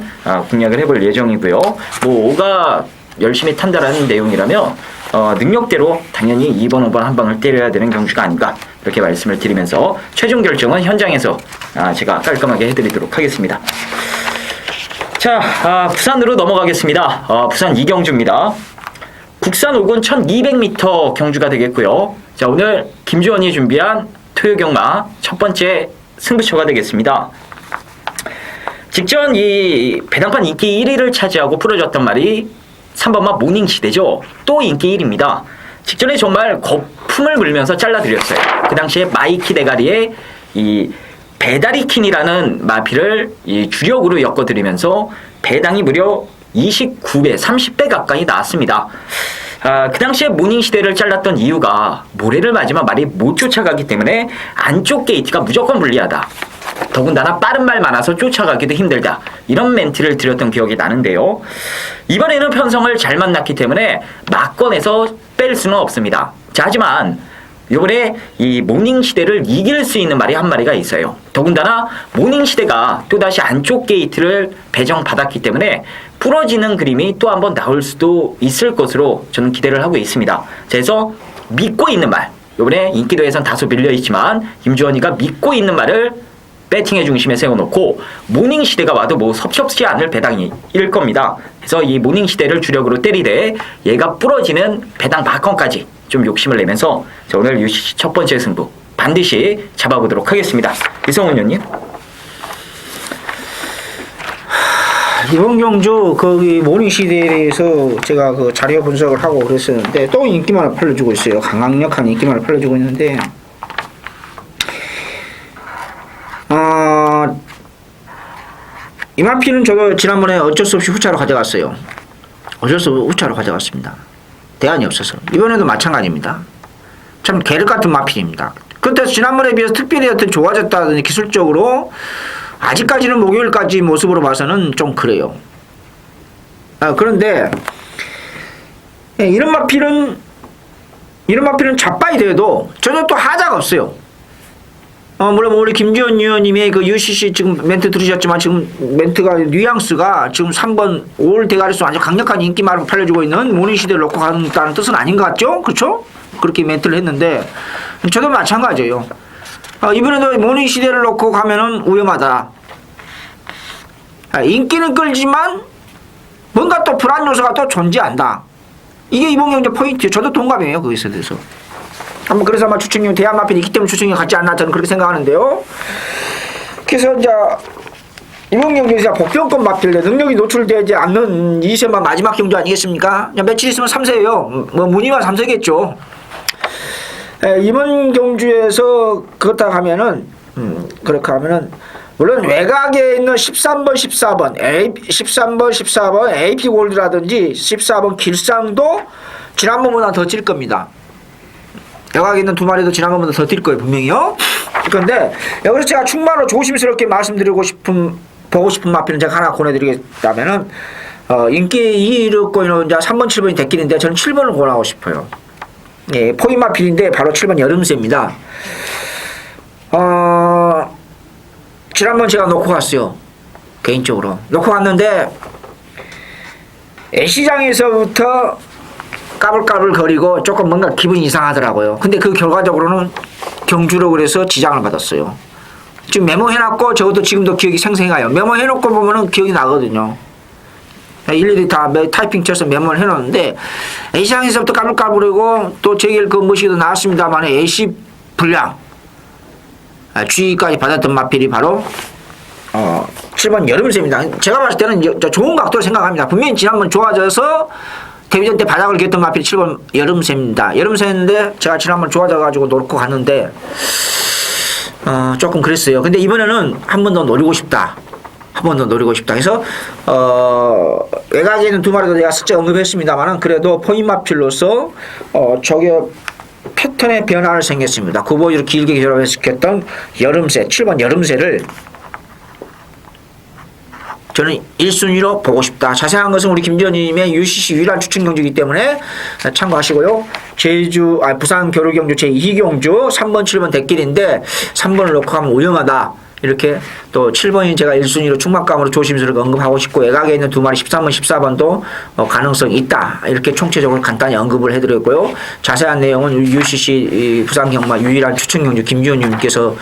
공략을 해볼 예정이고요. 뭐 5가 열심히 탄다라는 내용이라면 능력대로 당연히 2번, 5번 한 방을 때려야 되는 경주가 아닌가 이렇게 말씀을 드리면서 최종 결정은 현장에서 제가 깔끔하게 해드리도록 하겠습니다. 자, 부산으로 넘어가겠습니다. 부산 2경주입니다. 국산 5군 1200m 경주가 되겠고요. 자, 오늘 김주원이 준비한 토요경마 첫 번째 승부처가 되겠습니다. 직전 이 배당판 인기 1위를 차지하고 풀어졌던 말이 3번마 모닝시대죠. 또 인기 1위입니다. 직전에 정말 거품을 물면서 잘라드렸어요. 그 당시에 마이키 대가리의 이 배다리킨이라는 마피를 이 주력으로 엮어드리면서 배당이 무려 29배, 30배 가까이 나왔습니다. 그 당시에 모닝시대를 잘랐던 이유가 모래를 맞으면 말이 못 쫓아가기 때문에 안쪽 게이트가 무조건 불리하다. 더군다나 빠른 말 많아서 쫓아가기도 힘들다. 이런 멘트를 드렸던 기억이 나는데요. 이번에는 편성을 잘 만났기 때문에 막 꺼내서 뺄 수는 없습니다. 자, 하지만 이번에 이 모닝시대를 이길 수 있는 말이 한 마리가 있어요. 더군다나 모닝시대가 또다시 안쪽 게이트를 배정받았기 때문에 부러지는 그림이 또 한번 나올 수도 있을 것으로 저는 기대를 하고 있습니다. 그래서 믿고 있는 말, 이번에 인기도에선 다소 밀려있지만 김주원이가 믿고 있는 말을 배팅의 중심에 세워놓고 모닝시대가 와도 뭐 섭섭지 않을 배당일 겁니다. 그래서 이 모닝시대를 주력으로 때리되 얘가 부러지는 배당 마건까지 좀 욕심을 내면서 자, 오늘 UCC 첫 번째 승부 반드시 잡아보도록 하겠습니다. 이성훈 의원님. 이번 경주 거기 모닝시대에 대해서 제가 그 자료 분석을 하고 그랬었는데 또 인기만을 팔려주고 있어요. 강력한 인기만을 팔려주고 있는데 이 마피는 저도 지난번에 어쩔 수 없이 후차로 가져갔어요. 어쩔 수 없이 후차로 가져갔습니다. 대안이 없어서. 이번에도 마찬가지입니다. 참 계륵 같은 마필입니다. 그때 지난번에 비해서 특별히 어떤 좋아졌다든지 기술적으로 아직까지는 목요일까지 모습으로 봐서는 좀 그래요. 그런데 이런 마필은 자빠이 돼도 전혀 또 하자가 없어요. 물론 우리 김지원 의원님의 그 UCC 지금 멘트 들으셨지만 지금 멘트가 뉘앙스가 지금 3번 올 대가리수 아주 강력한 인기말을 팔려주고 있는 모닝시대를 놓고 간다는 뜻은 아닌 것 같죠? 그렇죠? 그렇게 멘트를 했는데 저도 마찬가지예요. 이번에도 모닝시대를 놓고 가면은 위험하다. 인기는 끌지만 뭔가 또 불안 요소가 또 존재한다. 이게 이번 경제 포인트. 저도 동감해요. 거기서 대해서. 한번 그래서 아마 추측력 대한 마필이 있기 때문에 추측력 같지 않나 저는 그렇게 생각하는데요. 그래서 이제 이번 경기에서 복병권 마필 능력이 노출되지 않는 2세만 마지막 경주 아니겠습니까? 며칠 있으면 3세예요. 뭐 문의와 3세겠죠. 이번 경주에서 그렇다 하면은 그렇게 하면은 물론 외곽에 있는 13번, 14번, 13번, 14번 AP 골드라든지 14번 길상도 지난번보다 더 찔 겁니다. 외곽에 있는 두 마리도 지난번보다 더 뛸 거예요, 분명히요. 그런데 여기서 제가 충만으로 조심스럽게 말씀드리고 보고 싶은 마필은 제가 하나 권해드리겠다면은 인기 2위를 있는 이제 3번, 7번이 됐길인데 저는 7번을 권하고 싶어요. 예, 포인 마필인데 바로 7번 여름새입니다. 지난번 제가 놓고 갔어요. 개인적으로 놓고 갔는데 시장에서부터 까불까불 거리고 조금 뭔가 기분이 이상하더라고요. 근데 그 결과적으로는 경주로 그래서 지장을 받았어요. 지금 메모해놨고 저것도 지금도 기억이 생생해요. 메모해놓고 보면은 기억이 나거든요. 일일이 다 타이핑 쳐서 메모를 해놓는데 A시장에서부터 까불까불이고 또 제길 그 무엇이도 나왔습니다만 AC 불량 G까지 받았던 마필이 바로 7번 여름새입니다. 제가 봤을 때는 좋은 각도로 생각합니다. 분명히 지난번 좋아져서 데뷔전 때 바닥을 겼던 마필이 7번 여름새입니다. 여름새인데 제가 지난번 좋아져가지고 놓고 갔는데 조금 그랬어요. 근데 이번에는 한 번 더 노리고 싶다. 한 번 더 노리고 싶다. 그래서 외곽에 있는 두 마리도 내가 슬쩍 언급했습니다만은 그래도 포인 마필로서 저게 패턴의 변화를 생겼습니다. 구보이로 길게 결합해서 했던 여름새 7번 여름새를 저는 1순위로 보고 싶다. 자세한 것은 우리 김지원님의 UCC 유일한 추천 경주이기 때문에 참고하시고요. 부산 겨울경주 제2경주 3번, 7번 대길인데 3번을 놓고 가면 위험하다. 이렇게 또 7번이 제가 1순위로 충막감으로 조심스럽게 언급하고 싶고 외곽에 있는 두 마리 13번, 14번도 가능성이 있다. 이렇게 총체적으로 간단히 언급을 해드렸고요. 자세한 내용은 UCC 부산 경마 유일한 추천 경주 김지원님께서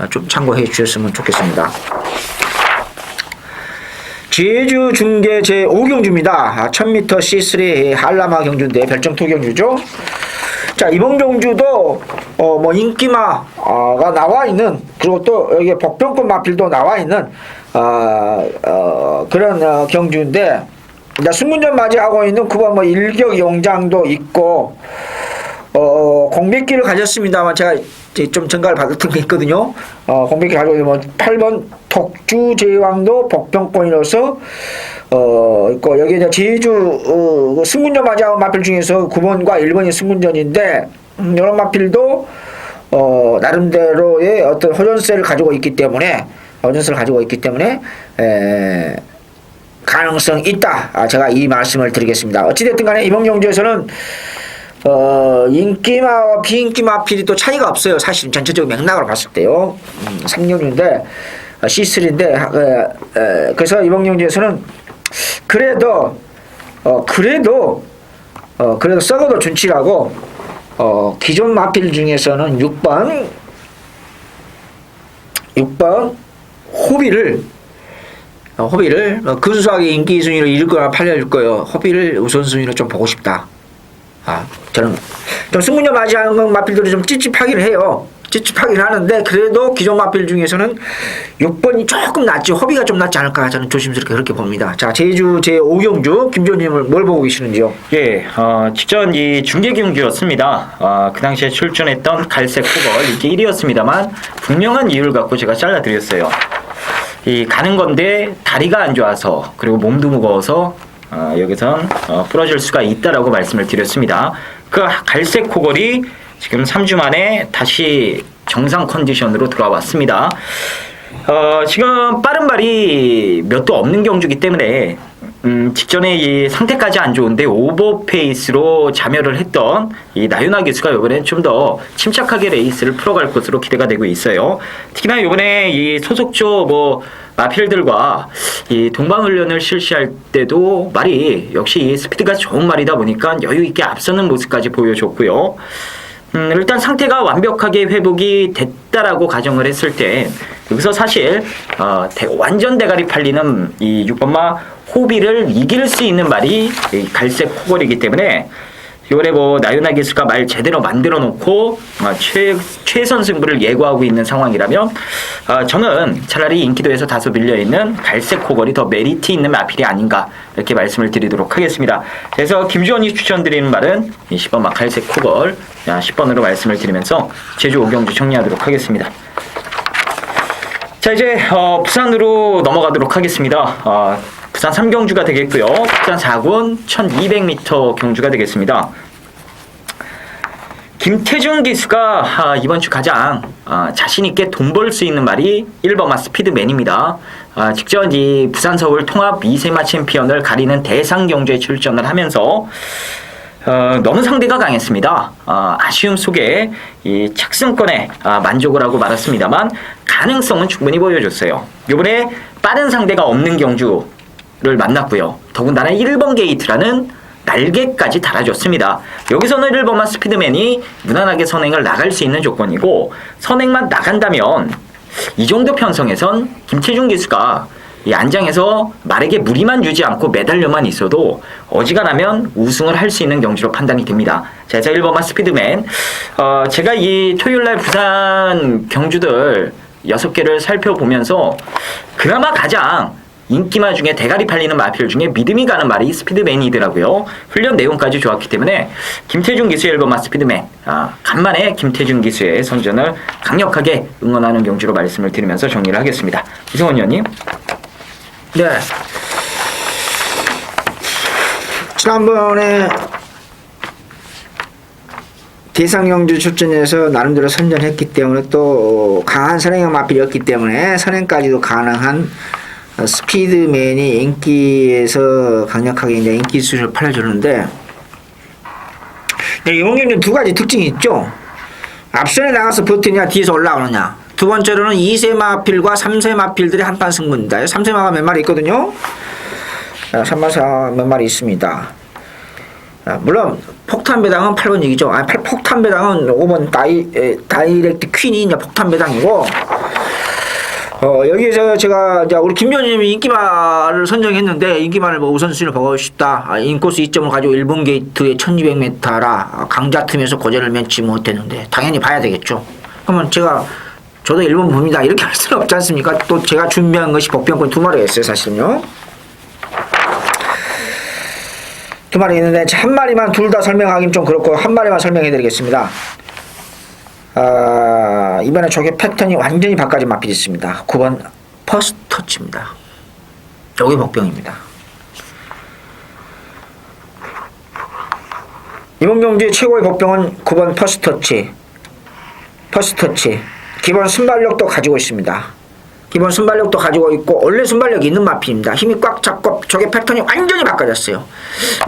좀 참고해 주셨으면 좋겠습니다. 제주 중계 제5경주입니다. 1000m C3 한라마 경주인데 별정토 경주죠. 자, 이번 경주도 인기마가 나와 있는 그리고 또 여기 복병권 마필도 나와 있는 그런 경주인데 이제 승문전 맞이하고 있는 9번 뭐 일격 용장도 있고 공백기를 가졌습니다만 제가 이제 좀 전가를 받았던 게 있거든요. 공백기 가지고 있는 8번 독주 제왕도 복병권이로서 있고 여기 이제 제주 승문전 맞이하고 마필 중에서 9번과 1번이 승문전인데 이런 마필도 나름대로의 어떤 호전세를 가지고 있기 때문에 가능성 있다. 제가 이 말씀을 드리겠습니다. 어찌됐든 간에 이번 경주에서는 인기마와 비인기 마필이 또 차이가 없어요. 사실 전체적인 맥락으로 봤을 때요. 생존인데 C3인데 그래서 이번 경주에서는 그래도 썩어도 준치라고 기존 마필 중에서는 6번 호비를 근소하게 인기 순위로 읽거나 팔려줄 거예요. 호비를 우선순위로 좀 보고 싶다. 저는 좀 승문전 맞이하는 마필들이 좀 찝찝하긴 해요. 찝찝하긴 하는데 그래도 기존 마필 중에서는 6번이 조금 낫지, 호비가 좀 낫지 않을까 저는 조심스럽게 그렇게 봅니다. 자, 제주 제5경주 김조님을 뭘 보고 계시는지요? 예, 직전 이 중계 경주였습니다. 그 당시에 출전했던 갈색 코걸 이게 1위였습니다만 분명한 이유를 갖고 제가 잘라드렸어요. 이 가는 건데 다리가 안 좋아서 그리고 몸도 무거워서 여기선 부러질 수가 있다라고 말씀을 드렸습니다. 그 갈색 코걸이 지금 3주 만에 다시 정상 컨디션으로 돌아왔습니다. 지금 빠른 발이 몇 도 없는 경주기 때문에 직전에 이 상태까지 안 좋은데 오버페이스로 자멸을 했던 이 나윤아 기수가 이번엔 좀 더 침착하게 레이스를 풀어갈 것으로 기대가 되고 있어요. 특히나 이번에 이 소속조 마필들과 이 동반훈련을 실시할 때도 말이 역시 스피드가 좋은 말이다 보니까 여유 있게 앞서는 모습까지 보여줬고요. 일단 상태가 완벽하게 회복이 됐다라고 가정을 했을 때 여기서 사실 완전 대가리 팔리는 이 6번마 호비를 이길 수 있는 말이 이 갈색 코걸이기 때문에 이번에 나윤아 기수가 말 제대로 만들어 놓고 최선 승부를 예고하고 있는 상황이라면 저는 차라리 인기도에서 다소 밀려있는 갈색 코걸이 더 메리트 있는 마필이 아닌가 이렇게 말씀을 드리도록 하겠습니다. 그래서 김주원이 추천드리는 말은 이 10번 갈색 코걸 10번으로 말씀을 드리면서 제주 5경주 정리하도록 하겠습니다. 자, 이제 부산으로 넘어가도록 하겠습니다. 부산 3경주가 되겠고요. 부산 4군 1200m 경주가 되겠습니다. 김태준 기수가 이번 주 가장 자신있게 돈 벌 수 있는 말이 1번마 스피드맨입니다. 직전 이 부산 서울 통합 2세마 챔피언을 가리는 대상 경주에 출전을 하면서 너무 상대가 강했습니다. 아쉬움 속에 이 착승권에 만족을 하고 말았습니다만 가능성은 충분히 보여줬어요. 이번에 빠른 상대가 없는 경주를 만났고요. 더군다나 1번 게이트라는 날개까지 달아줬습니다. 여기서는 1번만 스피드맨이 무난하게 선행을 나갈 수 있는 조건이고 선행만 나간다면 이 정도 편성에선 김태준 기수가 이 안장에서 말에게 무리만 주지 않고 매달려만 있어도 어지간하면 우승을 할 수 있는 경주로 판단이 됩니다. 자, 1번만 스피드맨 제가 이 토요일날 부산 경주들 6개를 살펴보면서 그나마 가장 인기마 중에 대가리 팔리는 마필 중에 믿음이 가는 말이 스피드맨이더라고요. 훈련 내용까지 좋았기 때문에 김태준 기수의 1번마 스피드맨 간만에 김태준 기수의 선전을 강력하게 응원하는 경주로 말씀을 드리면서 정리를 하겠습니다. 이성원 의원님. 네. 지난번에 대상경주 출전해서 나름대로 선전했기 때문에 또 강한 선행형 마필이었기 때문에 선행까지도 가능한 스피드맨이 인기에서 강력하게 이제 인기 수준을 팔려주는데 이번 경주는 두 가지 특징이 있죠. 앞선에 나가서 버티냐 뒤에서 올라오느냐. 두 번째로는 2세 마필과 3세 마필들이 한판 승부입니다. 3세마가 몇 마리 있거든요. 3마사 몇 마리 있습니다. 물론 폭탄 배당은 8번 얘기죠. 폭탄 배당은 5번 다이렉트 퀸이 이제 폭탄 배당이고 여기에서 제가 이제 우리 김조님이 인기마를 선정했는데 인기마를 우선순위를 보고 싶다. 인코스 2점을 가지고 1번 게이트에 1200m라 강자 틈에서 고전을 면치 못했는데 당연히 봐야 되겠죠. 그러면 제가 저도 1번 봅니다. 이렇게 할 수는 없지 않습니까? 또 제가 준비한 것이 복병권 2마리였어요, 사실은요. 2마리 있는데 한 마리만 둘 다 설명하기는 좀 그렇고 한 마리만 설명해 드리겠습니다. 이번에 저게 패턴이 완전히 바꿔진 마필이 있습니다. 9번 퍼스터치입니다. 여기 복병입니다. 이번 경주의 최고의 복병은 9번 퍼스터치. 기본 순발력도 가지고 있습니다. 기본 순발력도 가지고 있고 원래 순발력이 있는 마필입니다. 힘이 꽉 잡고 저게 패턴이 완전히 바꿔졌어요.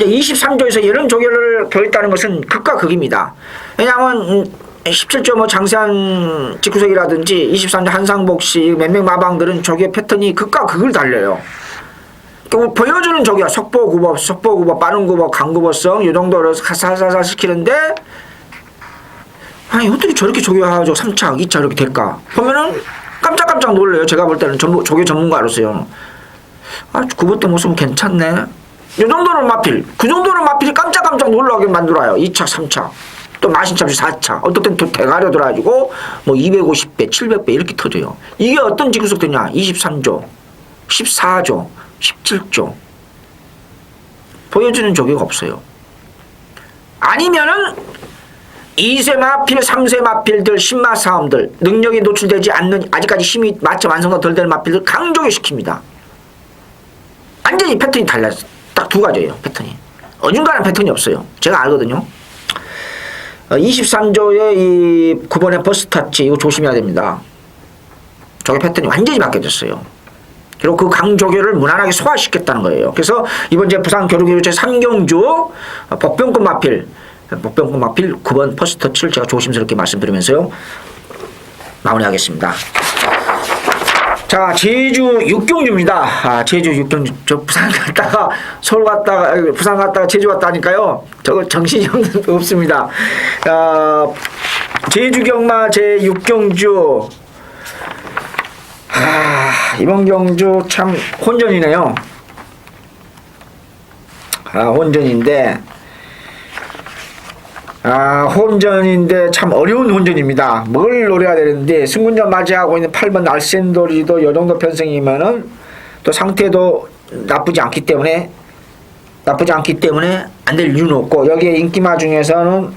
이제 23조에서 이런 조결을 더했다는 것은 극과 극입니다. 왜냐하면 17조 뭐 장세한 직구석이라든지 23조 한상복씨 몇몇 마방들은 저게 패턴이 극과 극을 달려요. 보여주는 저기야 속보구법, 빠른 구법, 강구법성 이 정도로 사사사사 시키는데 아니 어떻게 저렇게 조교하고 3차, 2차 이렇게 될까? 보면은 깜짝깜짝 놀래요. 제가 볼 때는 조교 전문가로서요. 구보 때 모습은 괜찮네. 이 정도는 마필. 그 정도는 마필이 깜짝깜짝 놀라게 만들어요. 2차, 3차. 또 마신참시 4차. 어떨 땐 또 대가려 들어가지고 뭐 250배, 700배 이렇게 터져요. 이게 어떤 직구석 되냐? 23조, 14조, 17조. 보여주는 조교가 없어요. 아니면은 2세 마필, 3세 마필들, 신마 사람들, 능력이 노출되지 않는 아직까지 힘이 마쳐 완성도 덜 되는 마필들 강조를 시킵니다. 완전히 패턴이 달라요. 딱 두 가지예요. 패턴이. 어중간한 패턴이 없어요. 제가 알거든요. 23조의 이 9번의 버스타치 이거 조심해야 됩니다. 저게 패턴이 완전히 바뀌어졌어요. 그리고 그 강조교를 무난하게 소화시켰다는 거예요. 그래서 이번 제 부산 교류교육 제 3경주 복병권 마필 9번 퍼스터치를 제가 조심스럽게 말씀드리면서요. 마무리하겠습니다. 자, 제주 6경주입니다. 제주 6경주. 저 부산 갔다가 서울 갔다가 부산 갔다가 제주 왔다니까요. 저거 정신이 없습니다. 제주 경마 제 6경주. 이번 경주 참 혼전이네요. 혼전인데 참 어려운 혼전입니다. 뭘 노려야 되는데 승군전 맞이하고 있는 8번 알센도리도 요 정도 편성이면은 또 상태도 나쁘지 않기 때문에 안 될 이유는 없고 여기에 인기마 중에서는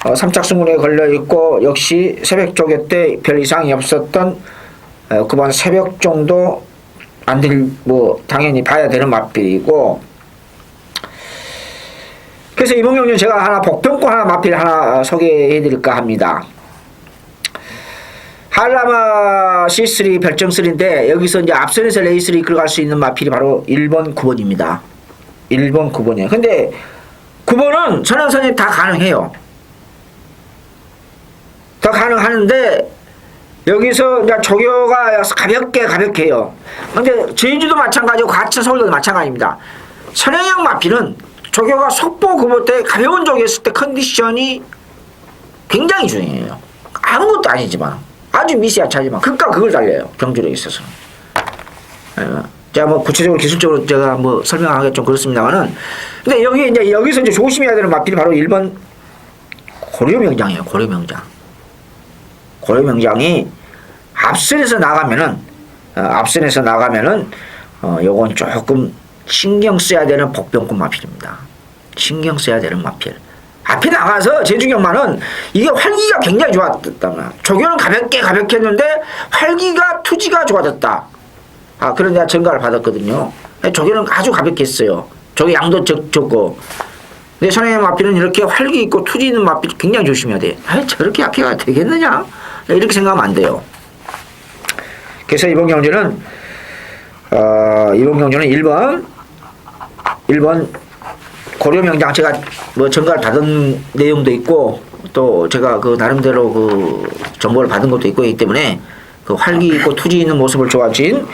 3착 승군에 걸려 있고 역시 새벽 조개 때 별 이상이 없었던 9번 새벽 정도 안 될 뭐 당연히 봐야 되는 마필이고 그래서 이번 경주는 제가 하나 복병권 하나 마필 하나 소개해 드릴까 합니다. 한라마 C3 별정 3인데 여기서 이제 앞선에서 레이스를 이끌어갈 수 있는 마필이 바로 1번 9번입니다. 1번 9번이에요. 근데 9번은 선행선이 다 가능해요. 다 가능하는데 여기서 이제 조교가 가볍게 해요. 근데 제주도 마찬가지고 가천 서울도 마찬가지입니다. 선행형 마필은 조교가 속보 구보 때 가벼운 조교였을 때 컨디션이 굉장히 중요해요. 아무것도 아니지만 아주 미세하지만 극과 극을 달려요. 경주력에 있어서는. 제가 뭐 구체적으로 기술적으로 제가 뭐 설명하기 좀 그렇습니다만은 근데 여기서 이제 조심해야 되는 마필이 바로 1번 고려명장이에요. 고려명장이 앞선에서 나가면은 요건 조금 신경 써야 되는 복병권 마필입니다. 신경 써야 되는 마필. 앞에 나가서 제주경마는 이게 활기가 굉장히 좋았단 조교는 가볍게 했는데 활기가 투지가 좋아졌다. 그런 내가 전가를 받았거든요. 조교는 아주 가볍게 했어요. 조교 양도 적고. 근데 선행형 마필은 이렇게 활기 있고 투지 있는 마필 굉장히 조심해야 돼. 저렇게 약해가 되겠느냐? 이렇게 생각하면 안 돼요. 그래서 이번 경주는 1번 고려명장 제가 뭐 전가를 받은 내용도 있고 또 제가 그 나름대로 그 정보를 받은 것도 있고 있기 때문에 그 활기 있고 투지 있는 모습을 좋아진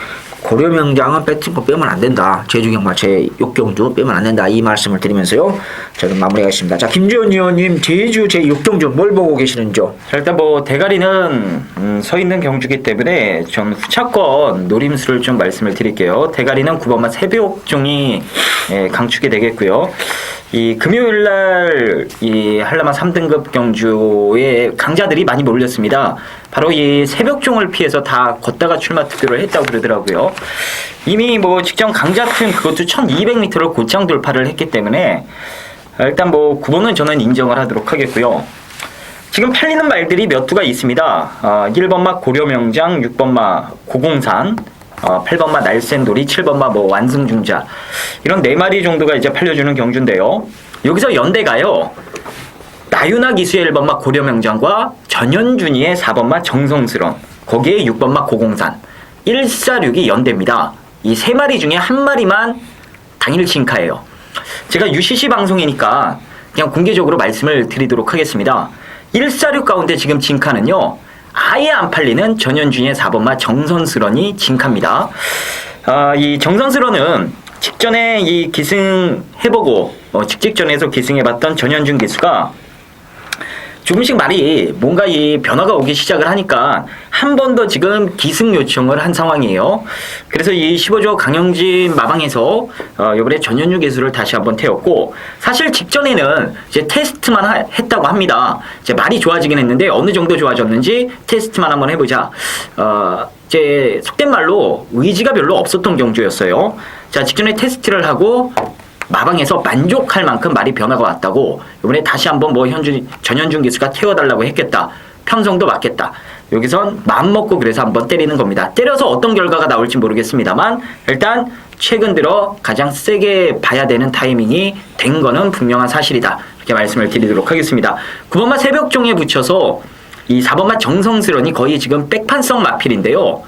고려명장은 배팅권 빼면 안 된다. 제주경마 제 6경주 빼면 안 된다. 이 말씀을 드리면서요. 저는 마무리하겠습니다. 자, 김지원 의원님 제주 제 6경주 뭘 보고 계시는지요? 일단 뭐 대가리는 서 있는 경주기 때문에 좀 후차권 노림수를 좀 말씀을 드릴게요. 대가리는 9번만 새벽종이 강축이 되겠고요. 이 금요일 날이 한라마 3등급 경주에 강자들이 많이 몰렸습니다. 바로 이 새벽종을 피해서 다 걷다가 출마 투표를 했다고 그러더라고요. 이미 뭐 직전 강자팀 그것도 1200m를 곧장 돌파를 했기 때문에 일단 뭐 9번은 저는 인정을 하도록 하겠고요. 지금 팔리는 말들이 몇 두가 있습니다. 1번마 고려명장, 6번마 고공산, 8번마 날쌘돌이, 7번마 뭐 완승중자 이런 4마리 정도가 이제 팔려주는 경주인데요. 여기서 연대가요. 나윤아 기수의 1번마 고려명장과 전현준이의 4번마 정성스런 거기에 6번마 고공산 146이 연대입니다. 이 3마리 중에 한 마리만 당일 진카예요. 제가 UCC 방송이니까 그냥 공개적으로 말씀을 드리도록 하겠습니다. 146 가운데 지금 진카는요. 아예 안 팔리는 전현준의 4번마 정선스런이 진카입니다. 이 정선스런은 직전에 이 기승해보고 직전에서 기승해봤던 전현준 기수가 조금씩 말이 뭔가 이 변화가 오기 시작을 하니까 한 번 더 지금 기승 요청을 한 상황이에요. 그래서 이 15조 강영진 마방에서 이번에 전현주 기수를 다시 한번 태웠고 사실 직전에는 이제 테스트만 했다고 합니다. 이제 말이 좋아지긴 했는데 어느 정도 좋아졌는지 테스트만 한번 해보자. 이제 속된 말로 의지가 별로 없었던 경주였어요. 자, 직전에 테스트를 하고 마방에서 만족할 만큼 말이 변화가 왔다고 이번에 다시 한번 뭐 전현준 기수가 태워달라고 했겠다. 편성도 맞겠다. 여기선 마음먹고 그래서 한번 때리는 겁니다. 때려서 어떤 결과가 나올지 모르겠습니다만 일단 최근 들어 가장 세게 봐야 되는 타이밍이 된 거는 분명한 사실이다. 이렇게 말씀을 드리도록 하겠습니다. 9번마 새벽종에 붙여서 이 4번마 정성스런이 거의 지금 백판성 마필인데요.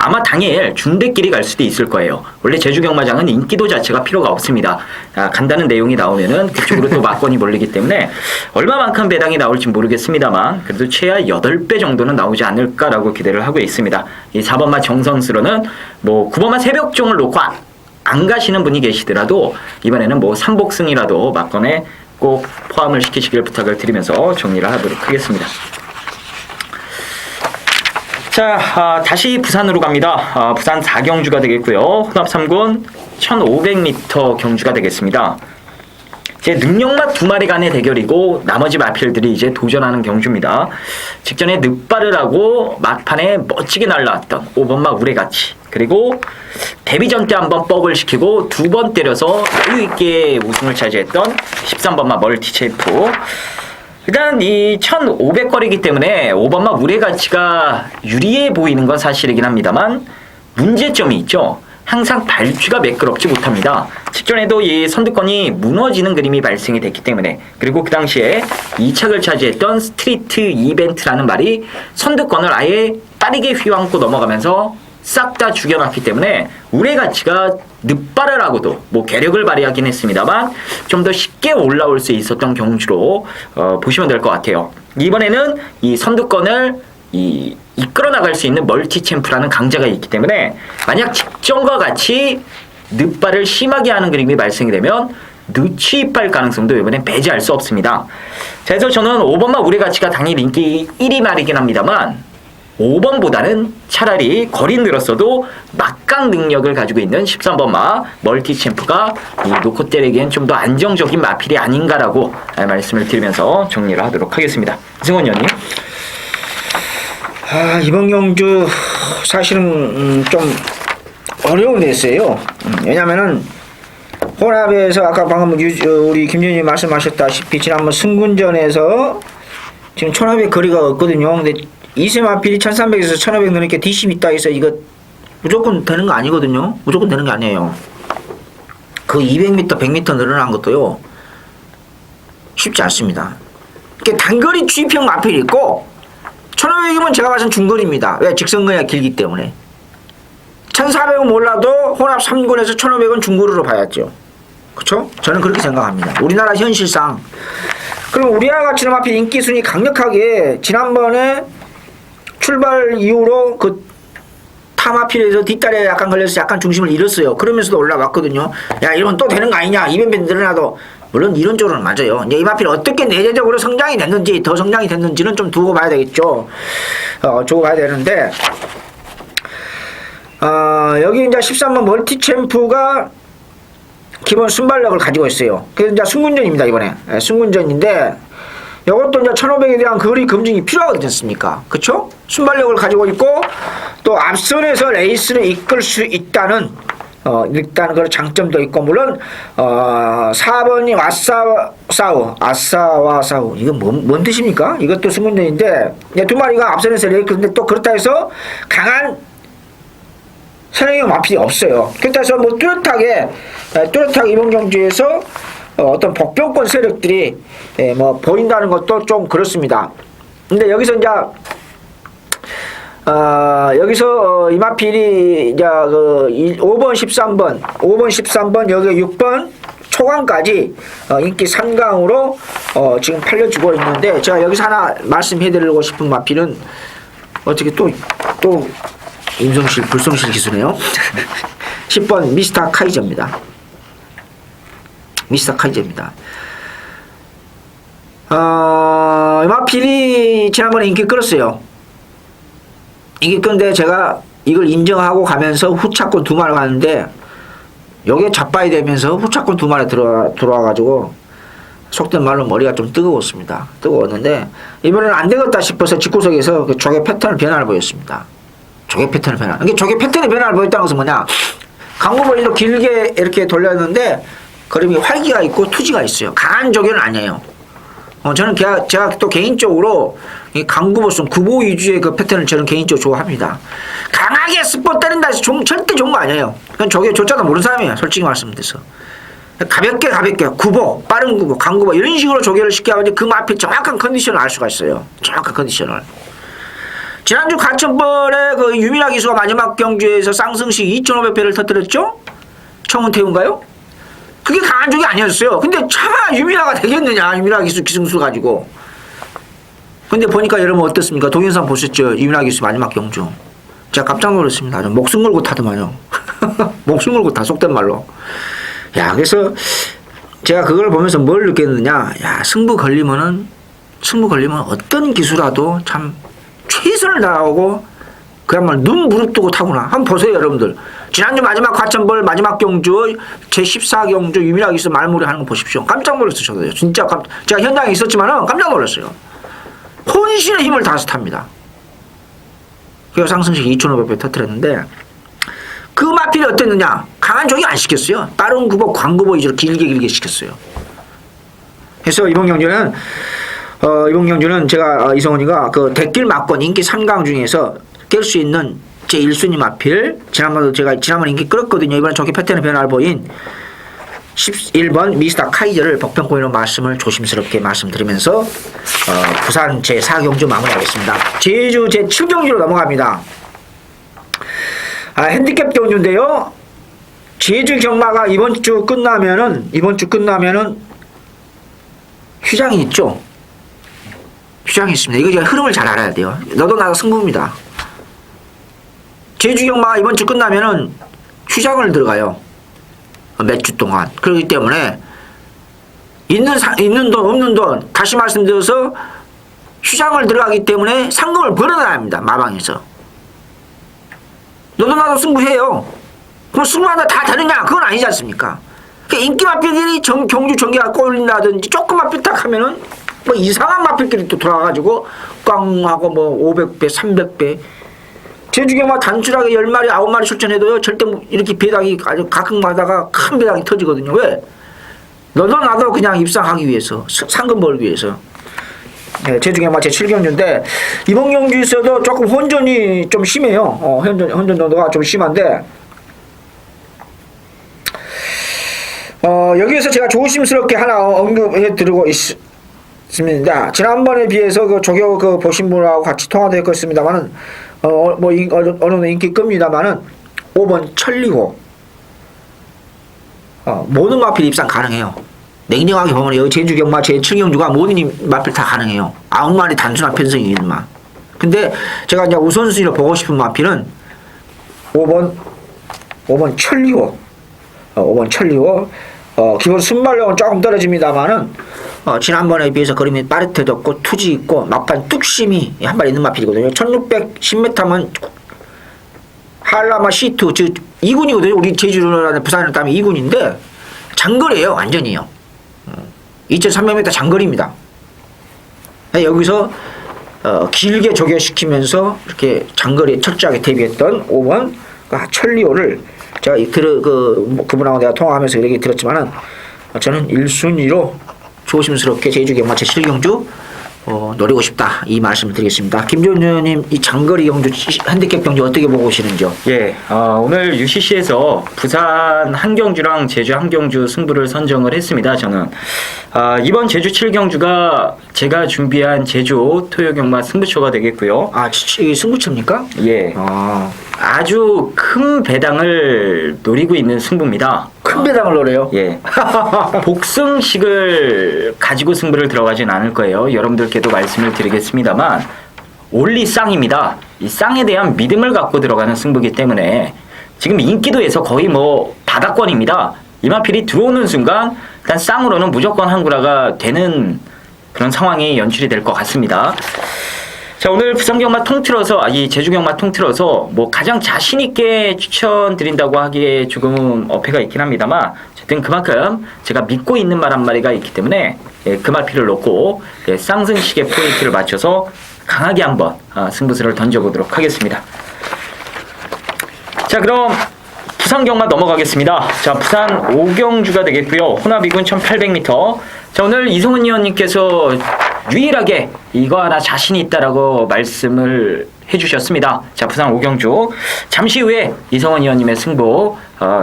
아마 당일 중대끼리 갈 수도 있을 거예요. 원래 제주경마장은 인기도 자체가 필요가 없습니다. 간다는 내용이 나오면은 그쪽으로 또 막건이 몰리기 때문에 얼마만큼 배당이 나올지 모르겠습니다만 그래도 최하 8배 정도는 나오지 않을까라고 기대를 하고 있습니다. 이 4번마 정선스러는 뭐 9번마 새벽종을 놓고 안 가시는 분이 계시더라도 이번에는 뭐 삼복승이라도 막건에 꼭 포함을 시키시길 부탁을 드리면서 정리를 하도록 하겠습니다. 자, 다시 부산으로 갑니다. 부산 4경주가 되겠고요. 혼합 3군 1500m 경주가 되겠습니다. 제 능력맛 2마리 간의 대결이고 나머지 마필들이 이제 도전하는 경주입니다. 직전에 늑발을 하고 막판에 멋지게 날라왔던 5번마 우레가치 그리고 데뷔전 때 한번 뻑을 시키고 2번 때려서 여유있게 우승을 차지했던 13번마 멀티체이프. 일단 이 1500거리이기 때문에 5번마 우레 가치가 유리해 보이는 건 사실이긴 합니다만 문제점이 있죠. 항상 발주가 매끄럽지 못합니다. 직전에도 이 선두권이 무너지는 그림이 발생이 됐기 때문에 그리고 그 당시에 2착을 차지했던 스트리트 이벤트라는 말이 선두권을 아예 빠르게 휘황고 넘어가면서 싹 다 죽여놨기 때문에 우레 가치가 늑발을 하고도 뭐 괴력을 발휘하긴 했습니다만 좀 더 쉽게 올라올 수 있었던 경주로 보시면 될 것 같아요. 이번에는 이 선두권을 이끌어 나갈 수 있는 멀티 챔프라는 강자가 있기 때문에 만약 직전과 같이 늑발을 심하게 하는 그림이 발생이 되면 늦취입할 가능성도 이번엔 배제할 수 없습니다. 자, 그래서 저는 5번마 우레 가치가 당일 인기 1위 말이긴 합니다만 5번보다는 차라리 거리 늘었어도 막강 능력을 가지고 있는 13번마 멀티 챔프가 이 놓고 때리기엔 좀 더 안정적인 마필이 아닌가라고 말씀을 드리면서 정리를 하도록 하겠습니다. 승원 의원님. 이번 경주 사실은 좀 어려운 데였어요. 왜냐면은 혼합에서 아까 방금 우리 김준님 말씀하셨다시피 지난번 승군전에서 지금 1500 거리가 없거든요. 근데 이세 마필이 1300에서 1500 넣으니까 D10 있다 해서 이거 무조건 되는 거 아니거든요. 무조건 되는 게 아니에요. 그 200m, 100m 늘어난 것도요. 쉽지 않습니다. 단거리 추입형 마필이 있고 1500이면 제가 봐선 중거리입니다. 왜? 직선거리가 길기 때문에. 1400은 몰라도 혼합 3군에서 1500은 중거리로 봐야죠. 그쵸? 저는 그렇게 생각합니다. 우리나라 현실상. 그럼 우리와 같이 마필 인기순위 강력하게 지난번에 출발 이후로 그 타마필에서 뒷다리에 약간 걸려서 약간 중심을 잃었어요. 그러면서도 올라왔거든요. 야, 이러면 또 되는 거 아니냐. 200m 늘어나도. 물론 이론적으로는 맞아요. 이제 이 마필이 어떻게 내재적으로 성장이 됐는지, 더 성장이 됐는지는 좀 두고 봐야 되겠죠. 두고 봐야 되는데, 여기 이제 13번 멀티 챔프가 기본 순발력을 가지고 있어요. 그래서 이제 승군전입니다, 이번에. 예, 승군전인데, 이것도 이제 1500에 대한 거리 검증이 필요하지 않습니까? 그쵸? 순발력을 가지고 있고, 또 앞선에서 레이스를 이끌 수 있다는, 일단 그런 장점도 있고, 물론, 4번이 아싸와사우. 이건 뭔 뜻입니까? 이것도 승군전인데, 두 마리가 앞선에서 레이스, 근데 또 그렇다 해서 강한 선행형 마필이 없어요. 그렇다 해서 뭐 뚜렷하게 이번 경주에서 어떤 복병권 세력들이 뭐 보인다는 것도 좀 그렇습니다. 근데 여기서 이제 여기서 이 마필이 이제 그 5번 13번 여기 6번 초강까지 인기 3강으로 지금 팔려주고 있는데, 제가 여기서 하나 말씀해드리고 싶은 마필은 어떻게 또 임성실 불성실 기수네요. 10번 미스터 카이저입니다. 마필이 지난번에 인기 끌었어요. 인기 끈데 제가 이걸 인정하고 가면서 후차권 2마리 가는데, 요게 자빠이 되면서 후차권 2마리 들어와가지고 속된 말로 머리가 좀 뜨거웠는데, 이번에는 안 되겠다 싶어서 집구석에서 그 조개 패턴 변화를 보였습니다. 조개 패턴의 변화. 이게 조개 패턴의 변화를 보였다는 것은 뭐냐? 강구벌이도 길게 이렇게 돌렸는데 그림이 활기가 있고 투지가 있어요. 강한 조개는 아니에요. 저는 제가 또 개인적으로 이 강구벌송 구보 위주의 그 패턴을 저는 개인적으로 좋아합니다. 강하게 스포 때린다 해서 절대 좋은 거 아니에요. 그건 조개 조차도 모르는 사람이에요. 솔직히 말씀드려서. 가볍게 구보, 빠른 구보, 강구보 이런 식으로 조개를 쉽게 하면 그 앞에 정확한 컨디션을 알 수가 있어요. 정확한 컨디션을. 지난주 가천벌의 그 유미라 기수가 마지막 경주에서 쌍승식 2,500배를 터뜨렸죠? 청운태운가요? 그게 강한 쪽이 아니었어요. 근데 차마 유미라가 되겠느냐, 유미라 기수 기승수 가지고. 근데 보니까 여러분 어떻습니까? 동영상 보셨죠? 유미라 기수 마지막 경주. 제가 깜짝 놀랐습니다. 목숨 걸고 타더만요. 목숨 걸고 타, 속된 말로. 야, 그래서 제가 그걸 보면서 뭘 느꼈느냐. 야, 승부 걸리면 어떤 기수라도 참 최선을 다하고 그야말로 눈 무릎 뜨고 타구나. 한번 보세요, 여러분들. 지난주 마지막 과천벌 마지막 경주 제14경주 유미라 기수 말무리 하는 거 보십시오. 깜짝 놀랐어요. 저도요. 진짜 제가 현장에 있었지만은 깜짝 놀랐어요. 혼신의 힘을 다해서 탑니다. 그래서 상승식 2,500배 터뜨렸는데, 그 마필이 어땠느냐? 강한 쪽이 안 시켰어요. 빠른 구보, 광구보 위주로 길게 시켰어요. 그래서 이번 경주는 제가 이성훈이가 그 대길 막권 인기 3강 중에서 깰 수 있는 제 1순위 마필, 지난번에 인기 끌었거든요. 이번에 조개 패턴의 변화를 보인 11번 미스터 카이저를 복병권으로 조심스럽게 말씀드리면서 부산 제4경주 마무리하겠습니다. 제주 제7경주로 넘어갑니다. 핸디캡 경주인데요. 제주 경마가 이번 주 끝나면은 휴장이 있죠. 휴장이 있습니다. 이거 제가 흐름을 잘 알아야 돼요. 너도 나도 승부입니다. 제주 경마가 이번 주 끝나면은 휴장을 들어가요. 몇 주 동안. 그렇기 때문에 있는 돈 없는 돈 다시 말씀드려서 휴장을 들어가기 때문에 상금을 벌어놔야 합니다. 마방에서. 너도 나도 승부해요. 그럼 승부하다 다 되느냐? 그건 아니지 않습니까? 인기 마필끼리 경주 전개가 꼴린다든지 조금만 삐딱하면은 뭐 이상한 마필끼리 또 돌아가가지고 꽝 하고 뭐 500배, 300배. 제주경마 단순하게 10마리, 9마리 출전해도요, 절대 이렇게 배당이 아주 가끔가다가 큰 배당이 터지거든요. 왜? 너도 나도 그냥 입상하기 위해서, 상금 벌기 위해서. 네, 제주경마 제7경주인데, 이번 경주에서도 조금 혼전이 좀 심해요. 혼전 정도가 좀 심한데, 여기에서 제가 조심스럽게 하나 언급해 드리고 있습니다. 지난번에 비해서 그 조교 보신 분하고 같이 통화도 했겠습니다만은, 어느 정도 인기 끕니다만은, 5번 천리호. 모든 마필 입상 가능해요. 냉정하게 보면 여기 제주경마 제7경주가 모든 마필 다 가능해요. 9마리 단순한 편성이 있는 마. 근데 제가 이제 우선순위로 보고 싶은 마필은 5번 천리호. 5번 천리호. 기본 순발력은 조금 떨어집니다만은, 지난번에 비해서 그림이 빠릿해졌고, 투지 있고, 막판 뚝심이 한 발 있는 마필이거든요. 1610m면 한라마 C2, 즉 2군이거든요. 우리 제주라는 부산을 따면 2군인데, 장거리예요, 완전히요. 2,300m 장거리입니다. 여기서 길게 조개시키면서 이렇게 장거리에 철저하게 대비했던 5번 천리오를 제가 그분하고 내가 통화하면서 얘기 들었지만은 저는 1순위로 조심스럽게 제주 경마 제7경주 노리고 싶다 이 말씀을 드리겠습니다. 김종현 의원님 이 장거리 경주 핸디캡 경주 어떻게 보고 오시는지요? 예, 오늘 UCC에서 부산 한 경주랑 제주 한 경주 승부를 선정을 했습니다. 저는 이번 제주 7경주가 제가 준비한 제주 토요 경마 승부처가 되겠고요. 이 승부처입니까? 예, 아주 큰 배당을 노리고 있는 승부입니다. 큰 배당을 노려요? 예. 복승식을 가지고 승부를 들어가진 않을 거예요. 여러분들께도 말씀을 드리겠습니다만 올리 쌍입니다. 이 쌍에 대한 믿음을 갖고 들어가는 승부기 때문에 지금 인기도에서 거의 뭐 바닥권입니다. 이마필이 들어오는 순간 일단 쌍으로는 무조건 한구라가 되는 그런 상황이 연출이 될 것 같습니다. 자, 오늘 부산 경마 통틀어서 이 제주 경마 통틀어서 뭐 가장 자신 있게 추천드린다고 하기에 조금 어폐가 있긴 합니다만 어쨌든 그만큼 제가 믿고 있는 말 한 마리가 있기 때문에 그 말피를 놓고 쌍승식의 포인트를 맞춰서 강하게 한번 승부수를 던져보도록 하겠습니다. 자, 그럼 부산 경마 넘어가겠습니다. 자, 부산 5경주가 되겠고요. 혼합이군 1800m. 자, 오늘 이성은 의원님께서 유일하게 이거 하나 자신이 있다라고 말씀을 해주셨습니다. 자, 부산 5경주 잠시 후에 이성은 의원님의 승부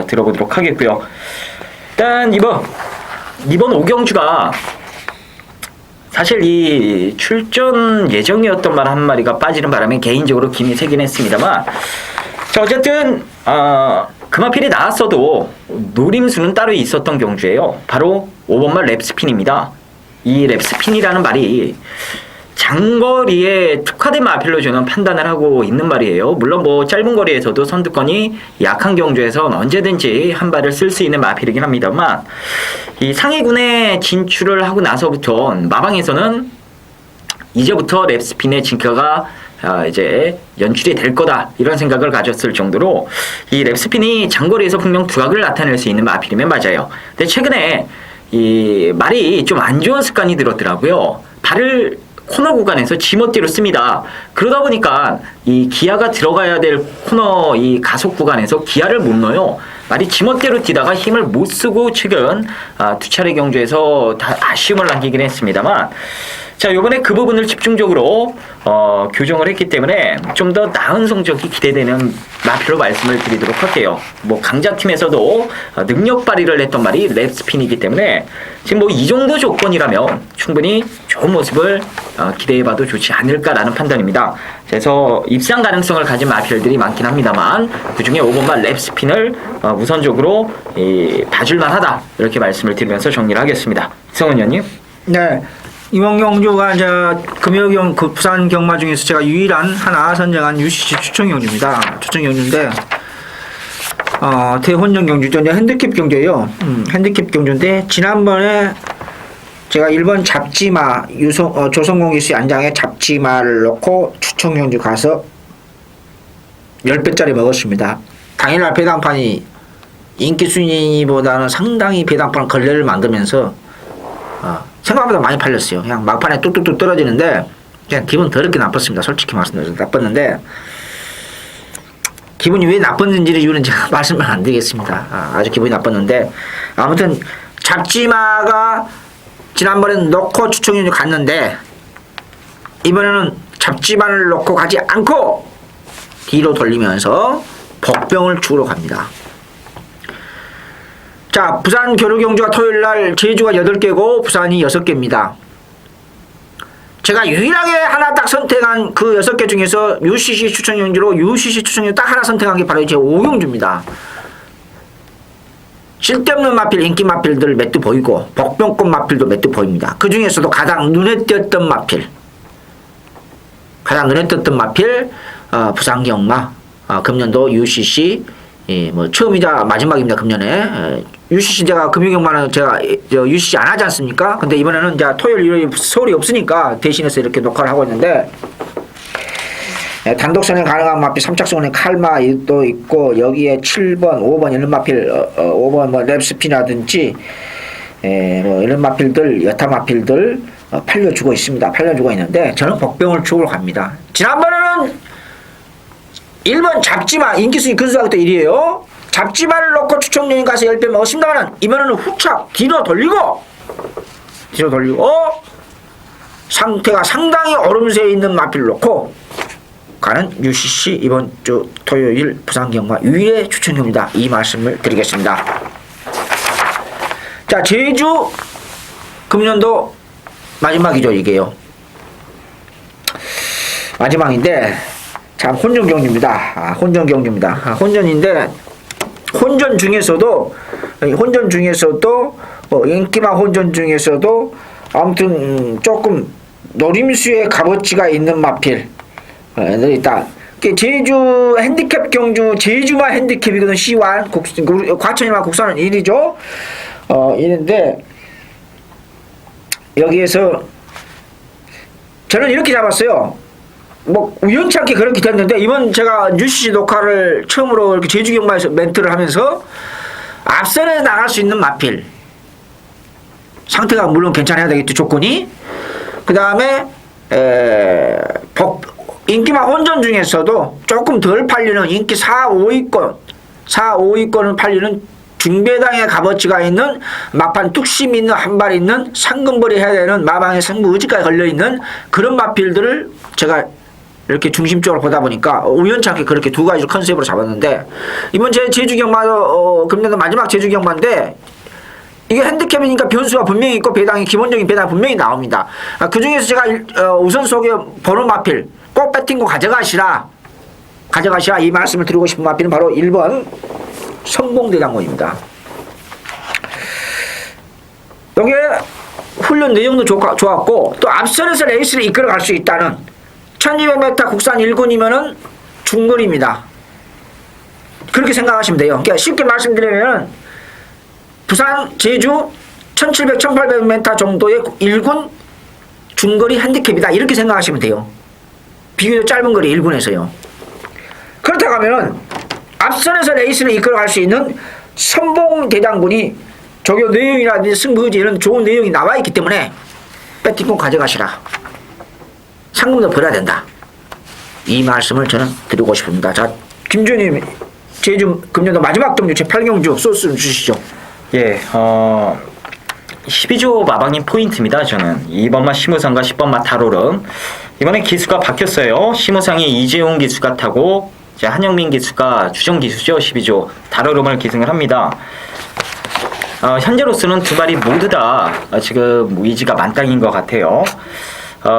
들어보도록 하겠고요. 일단 이번 5경주가 사실 이 출전 예정이었던 말 한 마리가 빠지는 바람에 개인적으로 김이 새긴 했습니다만 자, 어쨌든 금화필이 나왔어도 노림수는 따로 있었던 경주예요. 바로 5번말 랩스핀입니다. 이 랩스핀이라는 말이 장거리에 특화된 마필로 저는 판단을 하고 있는 말이에요. 물론 뭐 짧은 거리에서도 선두권이 약한 경주에선 언제든지 한 발을 쓸 수 있는 마필이긴 합니다만 이 상위군에 진출을 하고 나서부터 마방에서는 이제부터 랩스핀의 진가가 이제 연출이 될 거다 이런 생각을 가졌을 정도로 이 랩스핀이 장거리에서 분명 두각을 나타낼 수 있는 마필이면 맞아요. 근데 최근에 이 말이 좀 안 좋은 습관이 들었더라고요. 발을 코너 구간에서 지멋대로 씁니다. 그러다 보니까 이 기아가 들어가야 될 코너 이 가속 구간에서 기아를 못 넣어요. 말이 지멋대로 뛰다가 힘을 못 쓰고 최근 두 차례 경주에서 다 아쉬움을 남기긴 했습니다만 자, 요번에 그 부분을 집중적으로 교정을 했기 때문에 좀 더 나은 성적이 기대되는 마필로 말씀을 드리도록 할게요. 뭐 강자팀에서도 능력 발휘를 했던 말이 랩스핀이기 때문에 지금 뭐 이 정도 조건이라면 충분히 좋은 모습을 기대해봐도 좋지 않을까라는 판단입니다. 그래서 입상 가능성을 가진 마필들이 많긴 합니다만 그중에 5번만 랩스핀을 우선적으로 봐줄만 하다 이렇게 말씀을 드리면서 정리를 하겠습니다. 이성은 의원님. 네. 이번 경주가 이제 금요경 그 부산 경마 중에서 제가 유일한 하나 선정한 UCC 추천 경주입니다. 추천 경주인데 대혼전 경주죠. 이제 핸디캡 경주예요. 핸디캡 경주인데 지난번에 제가 1번 잡지마 조성공 씨 안장에 잡지마를 넣고 추천 경주 가서 10배짜리 먹었습니다. 당일날 배당판이 인기 순위보다는 상당히 배당판 걸레를 만들면서 생각보다 많이 팔렸어요. 그냥 막판에 뚝뚝뚝 떨어지는데 그냥 기분 더럽게 나빴습니다. 솔직히 말씀드려서 나빴는데 기분이 왜 나빴는지를 이유는 제가 말씀을 안 드리겠습니다. 아주 기분이 나빴는데 아무튼 잡지마가 지난번에는 넣고 추천연주 갔는데 이번에는 잡지마를 넣고 가지 않고 뒤로 돌리면서 복병을 주러 갑니다. 자, 부산 겨루경주가 토요일날 제주가 8개고 부산이 6개입니다. 제가 유일하게 하나 딱 선택한 그 6개 중에서 UCC 추천경주로 UCC 추천경주 딱 하나 선택한 게 바로 제 5경주입니다. 쓸데없는 마필, 인기 마필들 몇 대 보이고 복병권 마필도 몇 대 보입니다. 그 중에서도 가장 눈에 띄었던 마필 부산 경마 금년도 UCC 뭐 처음이자 마지막입니다. 금년에 UCC 제가 금요경마는 제가 UCC 안 하지 않습니까? 근데 이번에는 이제 토요일 일요일 서울이 없으니까 대신해서 이렇게 녹화를 하고 있는데 단독선에 가능한 마필 3착선에 칼마도 있고 여기에 7번, 5번 이런 마필 5번 뭐 랩스피라든지 뭐 이런 마필들 여타 마필들 팔려주고 있습니다. 팔려주고 있는데 저는 복병을 주고 갑니다. 지난번에는 1번 잡지마 인기순위 근수하고 또 1위에요. 잡지마를 놓고 추천용인 가서 10배 먹었습니다만 이번에는 후착 뒤로 돌리고 상태가 상당히 오름세에 있는 마필을 놓고 가는 UCC 이번 주 토요일 부산경마 유일의 추천용입니다. 이 말씀을 드리겠습니다. 자, 제주 금년도 마지막이죠. 이게요. 마지막인데 참 혼전경주입니다. 혼전인데 혼전 중에서도 인기만 혼전 중에서도 아무튼 조금 노림수의 값어치가 있는 마필 있다. 제주 핸디캡 경주 제주만 핸디캡이거든. C1 과천이나 국산은 1위죠. 1인데 여기에서 저는 이렇게 잡았어요. 뭐 우연치 않게 그렇게 됐는데 이번 제가 UCC 녹화를 처음으로 이렇게 제주 경마에서 멘트를 하면서 앞선에 나갈 수 있는 마필 상태가 물론 괜찮아야 되겠죠. 조건이. 그 다음에 인기만 혼전 중에서도 조금 덜 팔리는 인기 4, 5위권을 팔리는 중배당의 값어치가 있는 막판 뚝심 있는 한발 있는 상금벌이 해야 되는 마방의 승부 의지까지 걸려있는 그런 마필들을 제가 이렇게 중심적으로 보다 보니까 우연치 않게 그렇게 두 가지 컨셉으로 잡았는데 이번 제 제주 경마 금년도 마지막 제주 경마인데 이게 핸디캡이니까 변수가 분명히 있고 배당이 기본적인 배당 분명히 나옵니다. 그 중에서 제가 우선 소개 번호 마필 꼭 배팅고 가져가시라 이 말씀을 드리고 싶은 마필은 바로 1번 성봉대장군입니다. 여기에 훈련 내용도 좋았고 또 앞선에서 레이스를 이끌어 갈 수 있다는 1200m 국산 1군이면은 중거리입니다. 그렇게 생각하시면 돼요. 그러니까 쉽게 말씀드리면 부산, 제주 1700, 1800m 정도의 1군 중거리 핸디캡이다. 이렇게 생각하시면 돼요. 비교적 짧은 거리 1군에서요. 그렇다고 하면은 앞선에서 레이스를 이끌어갈 수 있는 선봉대장군이 적용 내용이라든지 승부의지 이런 좋은 내용이 나와 있기 때문에 배팅권 가져가시라. 상금도 벌어야 된다. 이 말씀을 저는 드리고 싶습니다. 자, 김주님 제주 금년도 마지막 경주 제8경주 소스 좀 주시죠. 예, 12조 마방님 포인트입니다. 저는 2번마 시무상과 10번마 타로름. 이번에 기수가 바뀌었어요. 시무상이 이재용 기수가 타고 이제 한영민 기수가 주정 기수죠. 12조 타로름을 기승을 합니다. 현재로서는 두 마리 모두 다 지금 의지가 만땅인 것 같아요.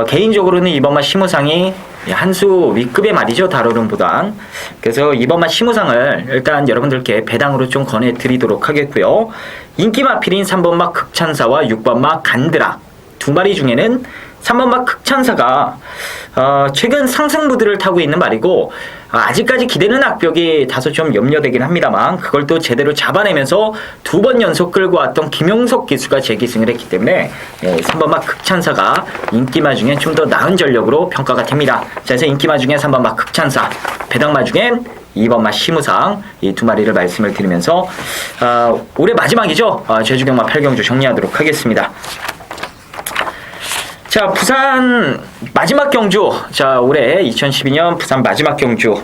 개인적으로는 이번마 시무상이 한 수 윗급의 말이죠. 다로름보단. 그래서 이번마 시무상을 일단 여러분들께 배당으로 좀 권해드리도록 하겠고요. 인기 마필인 3번마 극찬사와 6번마 간드라 두 마리 중에는 3번마 극찬사가 최근 상승 무드를 타고 있는 말이고 아직까지 기대는 악벽이 다소 좀 염려되긴 합니다만 그걸 또 제대로 잡아내면서 두 번 연속 끌고 왔던 김용석 기수가 재기승을 했기 때문에 3번마 극찬사가 인기마 중에 좀 더 나은 전력으로 평가가 됩니다. 자, 그래서 인기마 중에 3번마 극찬사, 배당마 중엔 2번마 시무상 이 두 마리를 말씀을 드리면서 올해 마지막이죠. 제주경마 8경주 정리하도록 하겠습니다. 자, 부산 마지막 경주. 자, 올해 2012년 부산 마지막 경주.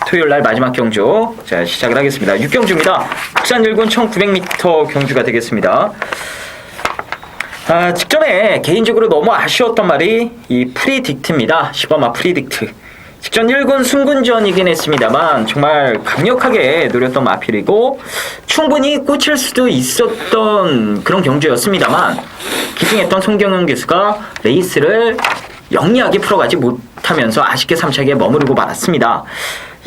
토요일날 마지막 경주. 자, 시작을 하겠습니다. 6경주입니다. 부산 1군 1900m 경주가 되겠습니다. 직전에 개인적으로 너무 아쉬웠던 말이 이 프리딕트입니다. 10번마 프리딕트. 직전 1군 승군전이긴 했습니다만 정말 강력하게 노렸던 마필이고 충분히 꽂힐 수도 있었던 그런 경주였습니다만 기승했던 송경은 기수가 레이스를 영리하게 풀어가지 못하면서 아쉽게 3차기에 머무르고 말았습니다.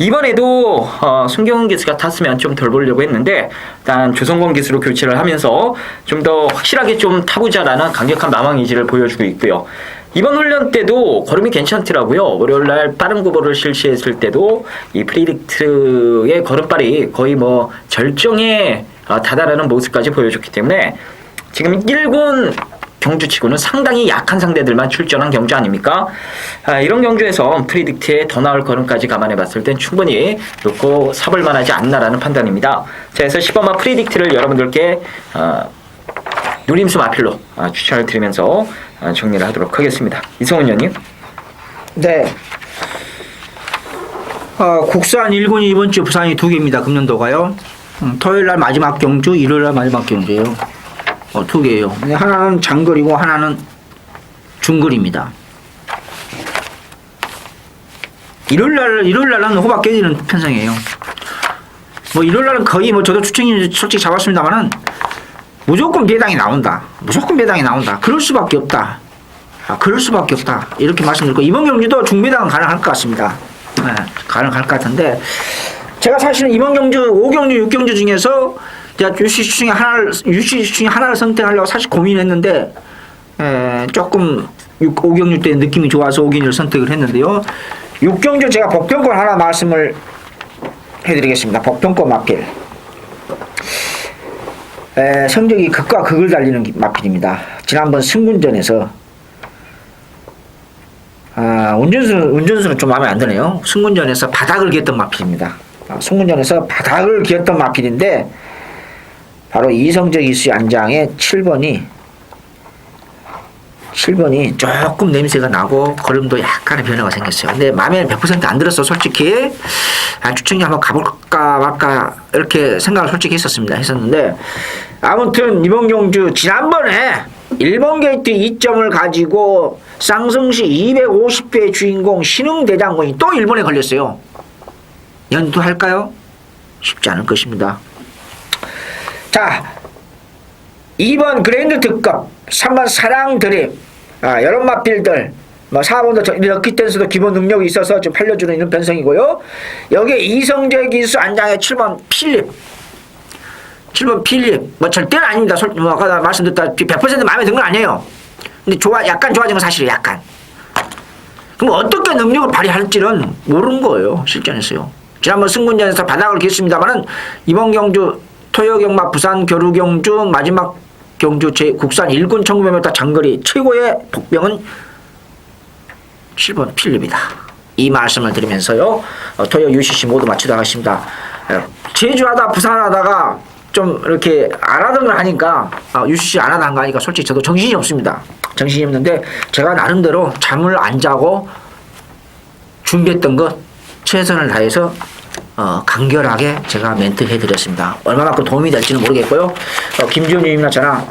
이번에도 송경은 기수가 탔으면 좀 덜 보려고 했는데 일단 조성권 기수로 교체를 하면서 좀 더 확실하게 좀 타보자라는 강력한 마망 의지를 보여주고 있고요. 이번 훈련 때도 걸음이 괜찮더라고요. 월요일날 빠른 구보를 실시했을 때도 이 프리딕트의 걸음발이 거의 뭐 절정에 다다르는 모습까지 보여줬기 때문에 지금 1군 경주치고는 상당히 약한 상대들만 출전한 경주 아닙니까? 이런 경주에서 프리딕트에 더 나올 걸음까지 감안해 봤을 땐 충분히 놓고 사볼 만하지 않나라는 판단입니다. 자, 그래서 10번마 프리딕트를 여러분들께 누림수 마필로 추천을 드리면서 정리를 하도록 하겠습니다. 이성훈 위원님. 네. 국산 1군이 이번 주 부산이 2개입니다. 금년도가요. 토요일 날 마지막 경주, 일요일 날 마지막 경주예요. 2개예요. 하나는 장거리고 하나는 중거리입니다. 일요일 날은 호박 깨지는 편성이에요. 뭐 일요일 날은 거의 뭐 저도 추천이 솔직히 잡았습니다만은 무조건 배당이 나온다. 무조건 배당이 나온다. 그럴 수밖에 없다. 그럴 수밖에 없다. 이렇게 말씀드리고 이번 경주도 중배당은 가능할 것 같습니다. 네, 가능할 것 같은데 제가 사실은 이번 경주 5경주 6경주 중에서 제가 UCC 중에 하나를 선택하려고 사실 고민했는데 조금 5경주 때 느낌이 좋아서 5경주를 선택을 했는데요. 6경주 제가 복평권 하나 말씀을 해드리겠습니다. 복평권 마필. 성적이 극과 극을 달리는 마필입니다. 지난번 승군전에서 운전수는 좀 마음에 안 드네요. 승군전에서 바닥을 기었던 마필입니다. 승군전에서 바닥을 기었던 마필인데 바로 이성적 이수의 안장에 7번이 조금 냄새가 나고 걸음도 약간의 변화가 생겼어요. 근데 마음에 100% 안 들었어. 솔직히 추천이 한번 가볼까 말까 이렇게 생각을 솔직히 했었는데 아무튼 이번 경주 지난번에 1번 게이트 2점을 가지고 쌍성시 250회 주인공 신흥대장군이 또 일본에 걸렸어요. 연두할까요? 쉽지 않을 것입니다. 자, 2번 그랜드 특급, 3번 사랑 드림, 여러 마필들, 뭐 4번도 럭키 댄스도 기본 능력이 있어서 좀 팔려주는 이런 변성이고요. 여기에 이성재 기수 안장에 7번 필립. 7번 필립. 뭐 절대는 아닙니다. 뭐 아까 말씀드렸다시피 100% 마음에 든 건 아니에요. 근데 약간 좋아진 건 사실이에요. 약간. 그럼 어떻게 능력을 발휘할지는 모르는 거예요. 실전에서요. 지난번 승군전에서 바닥을 겼습니다만은 이번 경주 토요경마 부산 겨루경주 마지막 경주 국산 1군 1900m 장거리 최고의 복병은 7번 필립이다. 이 말씀을 드리면서요. 토요 UCC 모두 마치도록 하겠습니다. 제주하다 부산하다가 좀 이렇게 안 하던 걸 하니까 UCC 안 하던 거 하니까 솔직히 저도 정신이 없습니다. 정신이 없는데 제가 나름대로 잠을 안 자고 준비했던 것 최선을 다해서 간결하게 제가 멘트 해드렸습니다. 얼마만큼 도움이 될지는 모르겠고요. 김지훈님이나 저나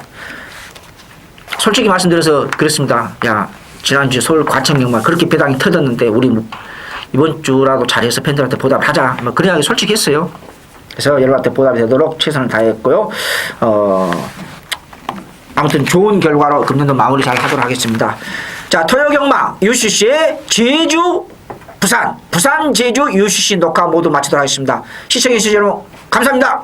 솔직히 말씀드려서 그랬습니다. 야, 지난주 서울 과천경마 그렇게 배당이 터졌는데 우리 이번 주라도 잘해서 팬들한테 보답하자. 뭐 그래야 솔직히 했어요. 그래서 여러분한테 보답이 되도록 최선을 다했고요. 아무튼 좋은 결과로 금년도 마무리 잘 하도록 하겠습니다. 자, 토요경마 UCC의 제주 부산 제주 UCC 녹화 모두 마치도록 하겠습니다. 시청해주신 여러분 감사합니다.